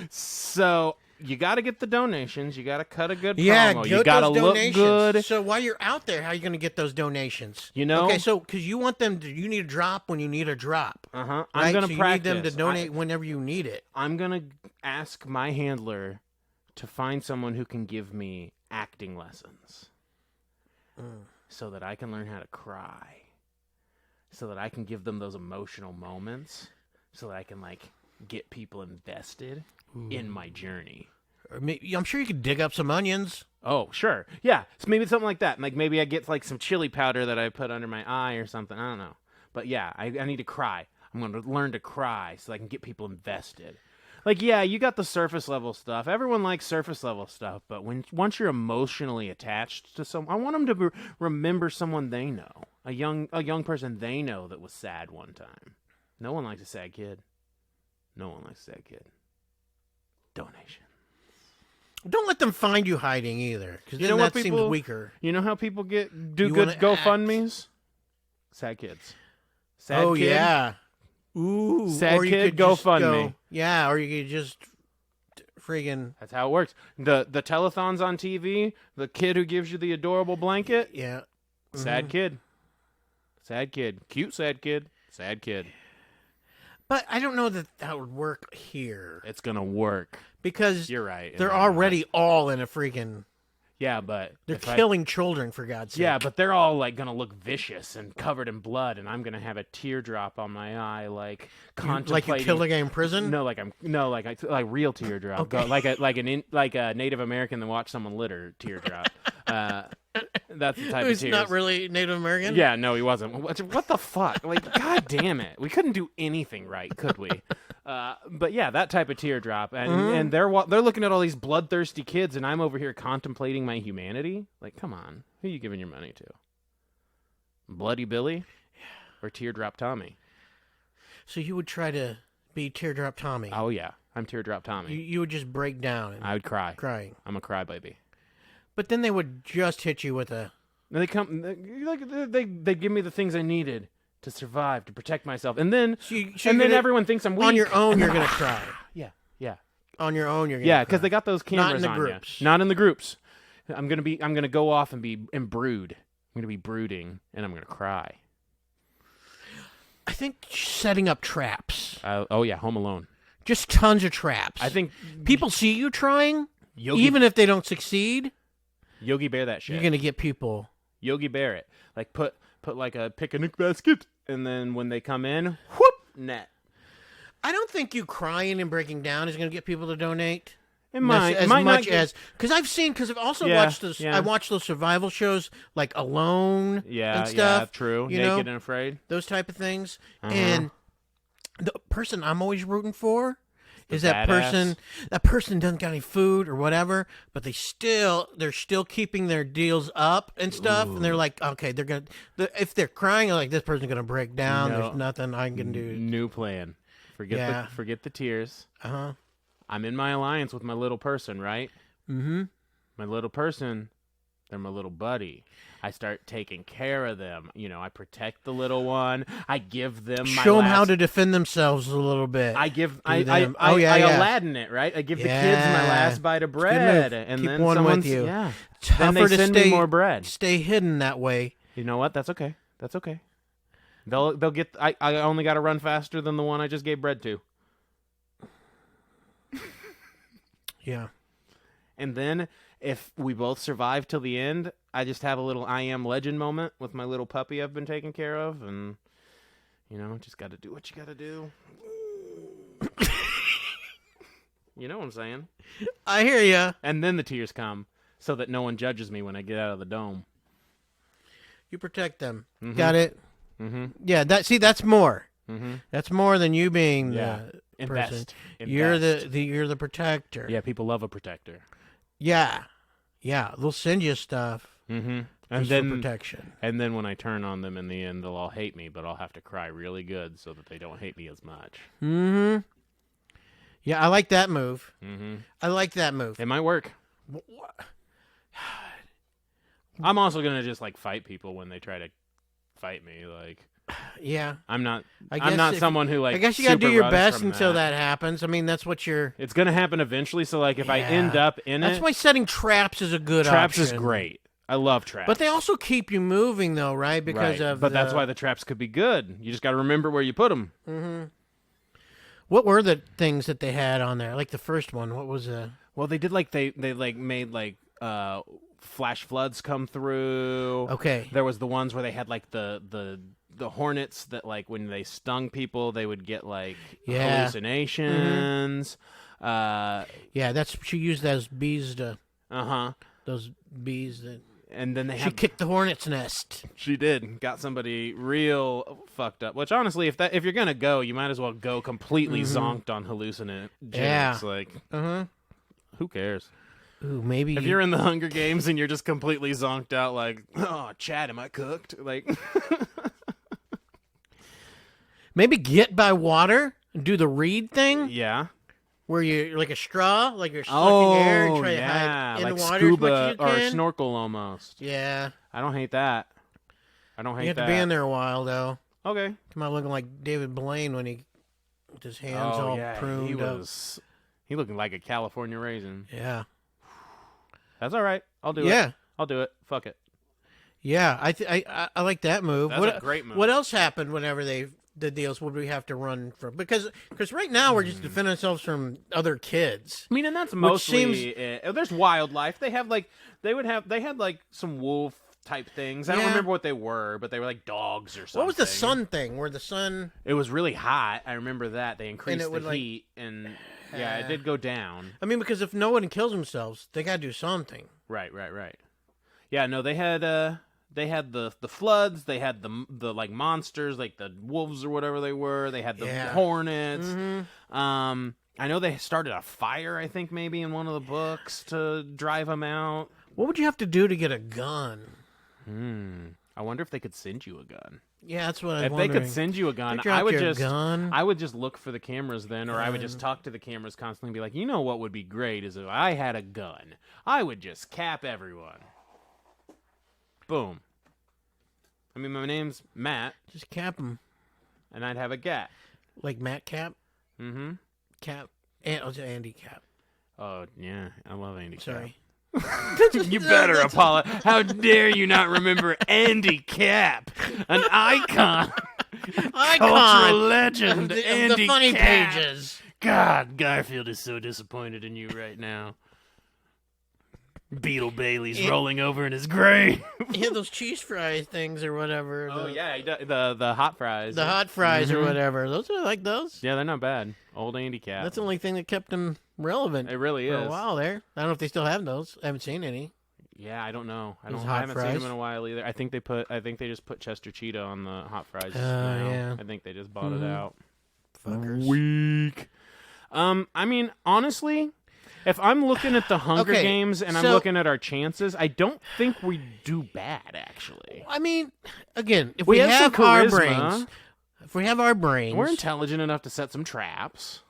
So you got to get the donations. You got to cut a good promo. You got to look good. So while you're out there, how are you going to get those donations? You know? Okay, so because you want them to, you need a drop when you need a drop. Uh-huh. Right? I'm going to so practice. You need them to donate whenever you need it. I'm going to ask my handler to find someone who can give me acting lessons so that I can learn how to cry, so that I can give them those emotional moments, so that I can, like, get people invested in my journey. I'm sure you could dig up some onions. Oh, sure. Yeah. So maybe something like that. Like maybe I get like some chili powder that I put under my eye or something. I don't know. But yeah, I need to cry. I'm going to learn to cry so I can get people invested. Like, yeah, you got the surface level stuff. Everyone likes surface level stuff. But once you're emotionally attached to someone, I want them to remember someone they know. A young person they know that was sad one time. No one likes a sad kid. No one likes a sad kid. Donation. Don't let them find you hiding either, because You then know what that seems people- weaker. You know how people do You good wanna GoFundMes? Sad kids. Sad Oh kid. yeah. Ooh. Sad or you kid, could just GoFundMe. go- Yeah, or you could just friggin' That's how it works. The telethons on TV, the kid who gives you the adorable blanket, yeah. sad kid. Sad kid. Cute sad kid. Sad kid. But I don't know that would work here It's going to work. because You're right. they're already all in a freaking. Yeah, but They're if I- killing children for God's sake. Yeah, but they're all like gonna look vicious and covered in blood, and I'm gonna have a teardrop on my eye, like contemplating. like you killed a guy in prison. No, like real teardrop. Okay. Like a Native American that watched someone litter teardrop. That's the type of Who's tears. not really Native American. Yeah, no, he wasn't. What the fuck? Like, god damn it, we couldn't do anything right, could we? But yeah, that type of teardrop, and they're looking at all these bloodthirsty kids, and I'm over here contemplating my humanity. Like, come on, who are you giving your money to? Bloody Billy, or Teardrop Tommy? So you would try to be Teardrop Tommy. Oh yeah, I'm Teardrop Tommy. You would just break down and I would cry. crying. I'm a crybaby. But then they would just hit you with a. And they give me the things I needed to survive, to protect myself, and then So and you're then gonna- everyone thinks I'm weak. on your own, you're gonna cry. Yeah. On your own, you're gonna. Yeah, because cry. they got those cameras the on groups. you. Not in the groups. I'm gonna go off and brood. I'm gonna be brooding, and I'm gonna cry. I think setting up traps. Oh yeah, Home Alone. Just tons of traps. I think people see you trying, Yogi, even if they don't succeed. Yogi Bear that shit. You're gonna get people. Yogi Bear it. Like put like a picnic basket, and then when they come in, whoop, net. I don't think you crying and breaking down is gonna get people to donate. It might, as might much not as because I've also Yeah, watched this. yeah. I watched those survival shows like Alone Yeah, and stuff. yeah, true. you Naked know? and Afraid. Those type of things. Uh-huh. And the person I'm always rooting for is that badass. person. That person doesn't got any food or whatever, but they're still keeping their deals up and stuff. And they're like, okay, if they're crying, like this person's gonna break down. No. There's nothing I can do. New plan. Yeah. Forget the tears. Uh huh. I'm in my alliance with my little person, right? Mm-hmm. My little person, they're my little buddy. I start taking care of them. You know, I protect the little one. I give them my Show them how last- to defend themselves a little bit. I give Do I them. I, Oh, yeah, I yeah. Aladdin it, right? I give the kids Yeah. my last bite of good bread, move. and Keep then one with someone's you. yeah. Tougher Then they to send stay me more bread. Stay hidden that way. You know what? That's okay. That's okay. They'll get. I only got to run faster than the one I just gave bread to. Yeah. And then if we both survive till the end, I just have a little I am legend moment with my little puppy I've been taking care of, and you know, just got to do what you got to do. You know what I'm saying? I hear ya. And then the tears come, so that no one judges me when I get out of the dome. You protect them. Mhm. Got it? Mm-hmm. Yeah, that's more. Mm-hmm. That's more than you being Yeah. the person. Invest. You're the protector. Yeah, people love a protector. Yeah. Yeah. They'll send you stuff Mm-hmm. And just for then protection. and then when I turn on them in the end, they'll all hate me, but I'll have to cry really good so that they don't hate me as much. Mm-hmm. Yeah, I like that move. Mm-hmm. I like that move. It might work. I'm also gonna just like fight people when they try to fight me. Like Yeah. I'm not I not guess someone who like. I guess you gotta do super your runs best from until that happens. I mean, that's what you're. It's gonna happen eventually. So like if I Yeah. end up in That's it, why setting traps is a good traps option. is great. I love traps. But they also keep you moving, though, right? Because Right. of. But that's why the traps could be good. You just got to remember where you put them. Mm-hmm. What were the things that they had on there? Like the first one. What was the? Well, they did like they like made like flash floods come through. Okay. There was the ones where they had like the hornets that like when they stung people they would get like Yeah. hallucinations. Yeah, that's she used those bees to Uh-huh. those bees that And then they she have kicked the hornet's nest. she did got somebody real fucked up. Which honestly, if you're gonna go, you might as well go completely zonked on hallucinant. Yeah. Like Uh-huh. who cares? Ooh, maybe If you're in the Hunger Games and you're just completely zonked out, like, oh, Chad, am I cooked? Like, maybe get by water and do the reed thing yeah. where you're like a straw, like you're sucking air and Oh, try to yeah, hide in like the water scuba as much as you or can. snorkel almost. Yeah. I don't hate that. I don't hate You have that. to be in there a while though. Okay. Come out looking like David Blaine when he with his hands Oh all yeah, pruned he up. was. He looking like a California raisin. Yeah. That's all right. I'll do it. Yeah. I'll do it. Fuck it. Yeah, I like that move. That's a great move. What else happened whenever the deals would we have to run from? Because right now we're just defending ourselves from other kids. I mean, and that's mostly seems- it. There's wildlife. They have like they had like some wolf type things. I don't Yeah. remember what they were, but they were like dogs or something. What was the sun thing? Where the sun? It was really hot. I remember that they increased it the would, like, heat, and yeah, it did go down. I mean, because if no one kills themselves, they got to do something. Right. Yeah, no, they had the floods. They had the like monsters, like the wolves or whatever they were. They had the Yeah. hornets. Mm-hmm. I know they started a fire. I think maybe in one of the books to drive them out. What would you have to do to get a gun? I wonder if they could send you a gun. Yeah, that's what I'm If wondering. they could send you a gun, They dropped I would your just gun. I would just look for the cameras then, or I would just talk to the cameras constantly and be like, you know what would be great is if I had a gun. I would just cap everyone. Boom. I mean, my name's Matt, Just cap them and I'd have a gat. like Matt Cap. Mm-hmm. Cap. Andy Cap. Oh yeah, I love Andy. Sorry. Cap. You better apologize. How dare you not remember Andy Cap, an icon, cultural legend, of the Andy funny Cap. pages. God, Garfield is so disappointed in you right now. Beetle Bailey's rolling over in his grave. Yeah, those cheese fry things or whatever. Oh the, yeah, the hot fries. the hot fries or Mhm. whatever. Those are like those. Yeah, they're not bad. Old Andy Cap. That's the only thing that kept them relevant It really for is. a while there. I don't know if they still have those. I haven't seen any. Yeah, I don't know. I Those don't. hot I haven't seen fries? them in a while either. I think they just put Chester Cheetah on the hot fries. Oh, now. yeah. I think they just bought Mhm. it out. Fuckers. Weak. I mean, honestly, if I'm looking at the Hunger Okay, Games and I'm so- looking at our chances, I don't think we do bad. Actually, I mean, again, if We we, have some have our charisma. brains, if we have our brains, we're intelligent enough to set some traps.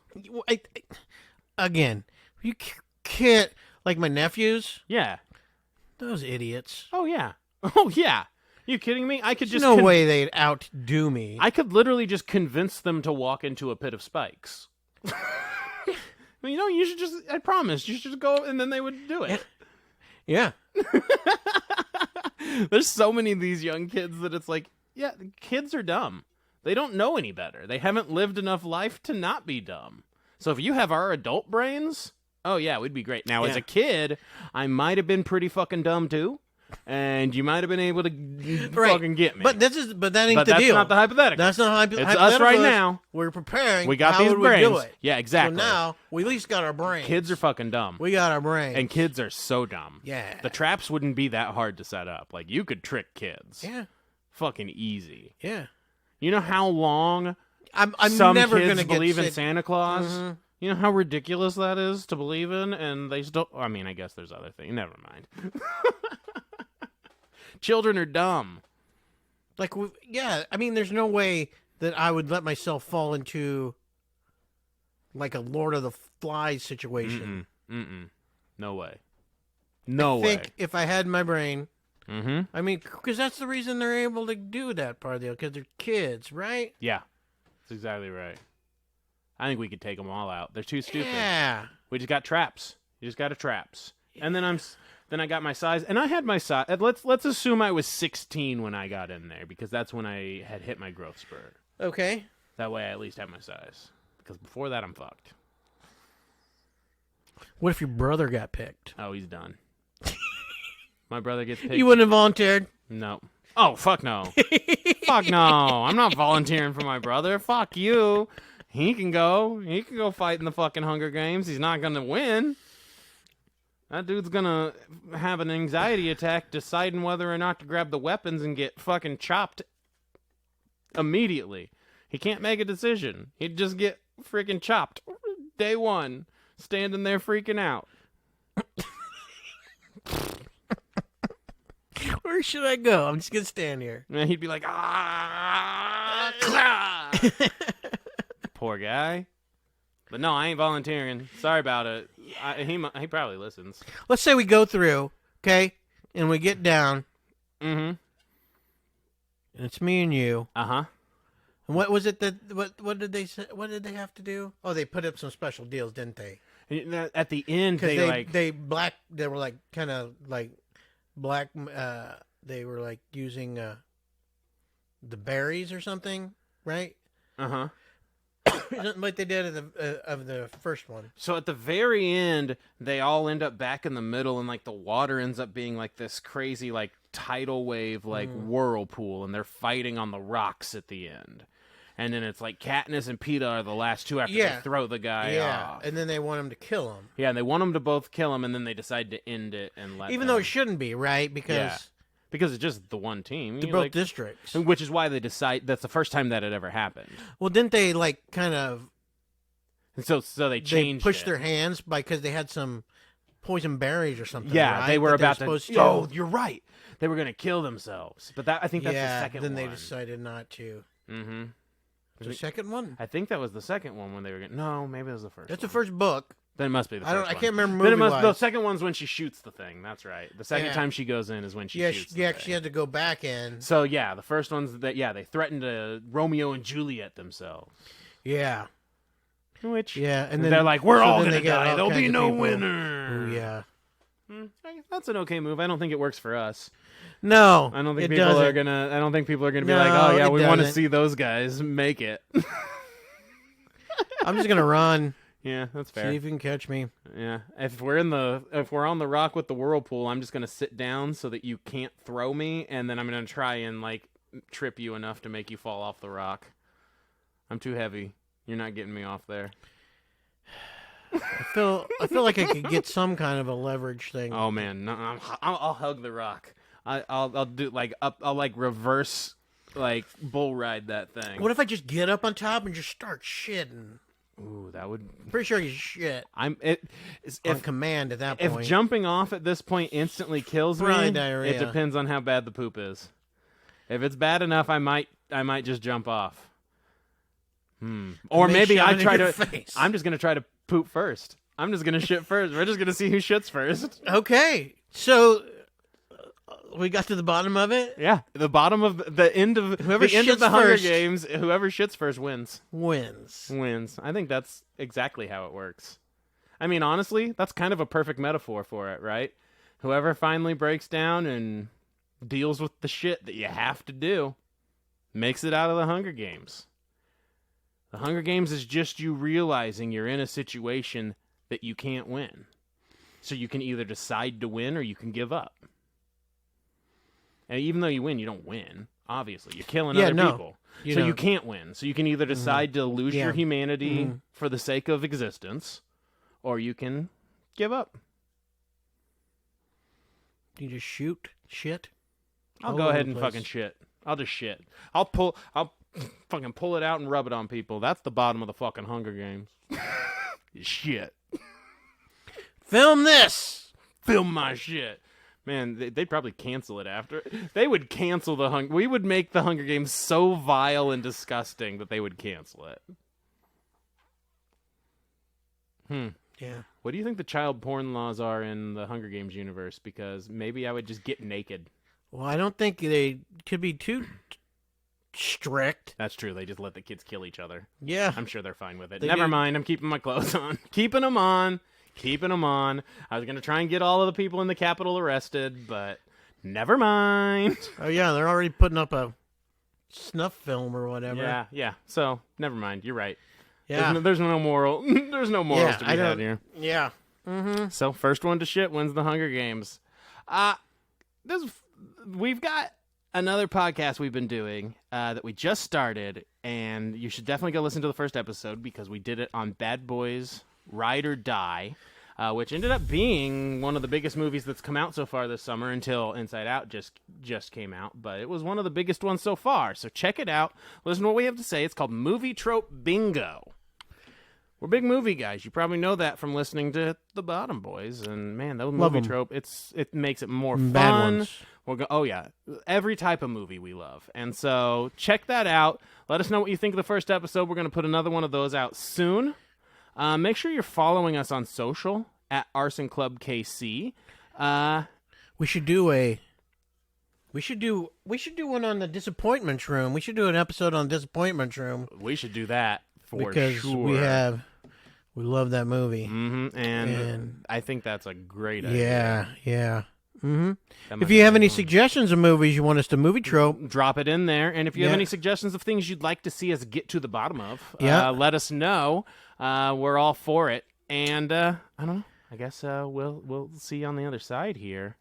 again, you can't like my nephews. Yeah. Those idiots. Oh yeah. Oh yeah. You kidding me? I could There's just no way they'd outdo me. I could literally just convince them to walk into a pit of spikes. I mean, you should just, I promise, you should just go and then they would do it. Yeah. There's so many of these young kids that it's like, yeah, kids are dumb. They don't know any better. They haven't lived enough life to not be dumb. So if you have our adult brains, oh yeah, we'd be great. Now, as Yeah. a kid, I might have been pretty fucking dumb too. And you might have been able to fucking get me. But that ain't But the that's deal. not the hypothetical. That's not It's us right now. We're preparing. We got How these would brains. We do it? Yeah, exactly. So now we at least got our brains. Kids are fucking dumb. We got our brains. And kids are so dumb. Yeah. The traps wouldn't be that hard to set up. Like, you could trick kids. Yeah. Fucking easy. Yeah. You know how long I'm some never kids gonna believe get in Santa Claus. Mhm. You know how ridiculous that is to believe in, and they still. I mean, I guess there's other things. Never mind. Children are dumb. Like, yeah, I mean, there's no way that I would let myself fall into like a Lord of the Flies situation. No way. No I way. think if I had my brain, Mm-hmm. I mean, because that's the reason they're able to do that part of the deal, because they're kids, right? Yeah, that's exactly right. I think we could take them all out. They're too stupid. Yeah. We just got traps. You just got a traps. And then then I got my size, and I had my size. Let's assume I was 16 when I got in there, because that's when I had hit my growth spurt. Okay. That way I at least have my size. Because before that, I'm fucked. What if your brother got picked? Oh, he's done. My brother gets picked. You wouldn't have volunteered? No. Oh, fuck no. Fuck no. I'm not volunteering for my brother. Fuck you. He can go. He can go fight in the fucking Hunger Games. He's not going to win. That dude's going to have an anxiety attack deciding whether or not to grab the weapons and get fucking chopped immediately. He can't make a decision. He'd just get freaking chopped. Day one. Standing there freaking out. Where should I go? I'm just going to stand here. And he'd be like, ah, poor guy. But no, I ain't volunteering. Sorry about it. He probably listens. Let's say we go through, okay, and we get down, Mm-hmm. and it's me and you. Uh-huh. And what was it that what did they say? What did they have to do? Oh, they put up some special deals, didn't they? At the end, Because they they were like kind of like black. They were like using the berries or something, right? Uh-huh. Like they did of the first one. So at the very end, they all end up back in the middle, and like the water ends up being like this crazy like tidal wave like whirlpool, and they're fighting on the rocks at the end. And then it's like Katniss and Peeta are the last two after they throw the guy off. And then they want him to kill him. Yeah, and they want them to both kill him, and then they decide to end it and let Even them. though it shouldn't be, right? Because Because it's just the one team. they're You, both like, districts. which is why they decide that's the first time that it ever happened. Well, didn't they like kind of And so they changed pushed it. their hands because they had some poison berries or something? Yeah, right? they were That about supposed to. Oh, you're right. They were going to kill themselves. But I think that's the second then one. they decided not to. Mm-hmm. The second one? I think that was the second one when they were going to. No, maybe it was the first That's one. the first book. Then it must be the first one. I can't remember Then movie-wise. the second one's when she shoots the thing. That's right. The second Yeah. time she goes in is when she Yeah, shoots she, yeah, the she thing. had to go back in. So, yeah, the first one's that, they threatened to Romeo and Juliet themselves. Yeah. Which, Yeah, and then they're like, we're so all then going to they got die. all There'll be kinds of no people. winner. Ooh, yeah. That's an okay move. I don't think it works for us. No, I don't think it people doesn't. are gonna. I don't think people are gonna be No, like, oh yeah, it we want to doesn't. see those guys make it. I'm just gonna run. Yeah, that's See fair. if you can catch me. Yeah, if we're on the rock with the whirlpool, I'm just gonna sit down so that you can't throw me, and then I'm gonna try and like trip you enough to make you fall off the rock. I'm too heavy. You're not getting me off there. I feel like I could get some kind of a leverage thing. Oh man, no, I'll hug the rock. I'll do like I'll like reverse like bull ride that thing. What if I just get up on top and just start shitting? Ooh, that would. Pretty sure you shit On on command at that If point. jumping off at this point instantly kills Probably me, diarrhea. it depends on how bad the poop is. If it's bad enough, I might just jump off. Or may maybe shove I it in try your to. face. I'm just gonna try to poop first. I'm just gonna shit first. We're just gonna see who shits first. Okay, so we got to the bottom of it. Yeah, the bottom of the end of Whoever the end of shits the Hunger first. Games. Whoever shits first wins. Wins. I think that's exactly how it works. I mean, honestly, that's kind of a perfect metaphor for it, right? Whoever finally breaks down and deals with the shit that you have to do makes it out of the Hunger Games. The Hunger Games is just you realizing you're in a situation that you can't win. So you can either decide to win or you can give up. And even though you win, you don't win. Obviously, you're killing other people. You So know. you can't win. So you can either decide to lose Yeah. your humanity for the sake of existence, or you can give up. You just shoot shit. I'll all go over ahead the and place. fucking shit. I'll just shit. I'll Fucking pull it out and rub it on people. That's the bottom of the fucking Hunger Games. Shit. Film this. Film my shit. Man, they'd probably cancel it after. They would cancel the Hunger... We would make the Hunger Games so vile and disgusting that they would cancel it. Yeah. What do you think the child porn laws are in the Hunger Games universe? Because maybe I would just get naked. Well, I don't think they could be too strict. That's true. They just let the kids kill each other. Yeah. I'm sure they're fine with it. They Never do. mind. I'm keeping my clothes on. Keeping them on. I was going to try and get all of the people in the Capitol arrested, but never mind. Oh, yeah, they're already putting up a snuff film or whatever. Yeah. So, never mind. You're right. Yeah. There's no moral. There's no morals to be had here. Yeah. Mm-hmm. So, first one to shit wins the Hunger Games. We've got another podcast we've been doing that we just started, and you should definitely go listen to the first episode because we did it on Bad Boys Ride or Die, which ended up being one of the biggest movies that's come out so far this summer until Inside Out just came out. But it was one of the biggest ones so far. So check it out. Listen to what we have to say. It's called Movie Trope Bingo. We're big movie guys. You probably know that from listening to The Bottom Boys. And man, that Love movie 'em. trope, it makes it more fun. Bad ones. Oh yeah, every type of movie we love. And so check that out. Let us know what you think of the first episode. We're going to put another one of those out soon. Make sure you're following us on social at Arson Club KC. We should do one on the Disappointments Room. We should do an episode on Disappointments Room We should do that for because sure. we love that movie. And I think that's a great idea. Yeah. Mm-hmm. That might If be you a have good any one. suggestions of movies you want us to movie trope, Drop it in there. And if you have Yeah. any suggestions of things you'd like to see us get to the bottom of, Yeah. let us know. We're all for it. And I don't know. I guess we'll see you on the other side here.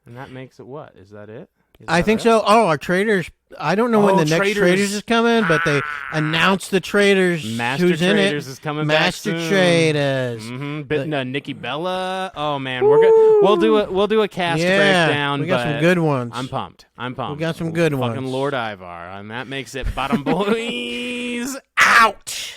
And that makes it what? Is that it? Is I that think it? so. Oh, our traders. I don't know when Oh, the next Traitors. traders is coming, but they announced the traders. Master who's Traders in it. is coming Master back soon. Traders. Mm-hmm. Nikki Bella. Oh man, we'll do a cast Yeah, breakdown. we got some but good ones. I'm pumped. We got some good ones. Fucking Lord Ivar, and that makes it Bottom Boys out.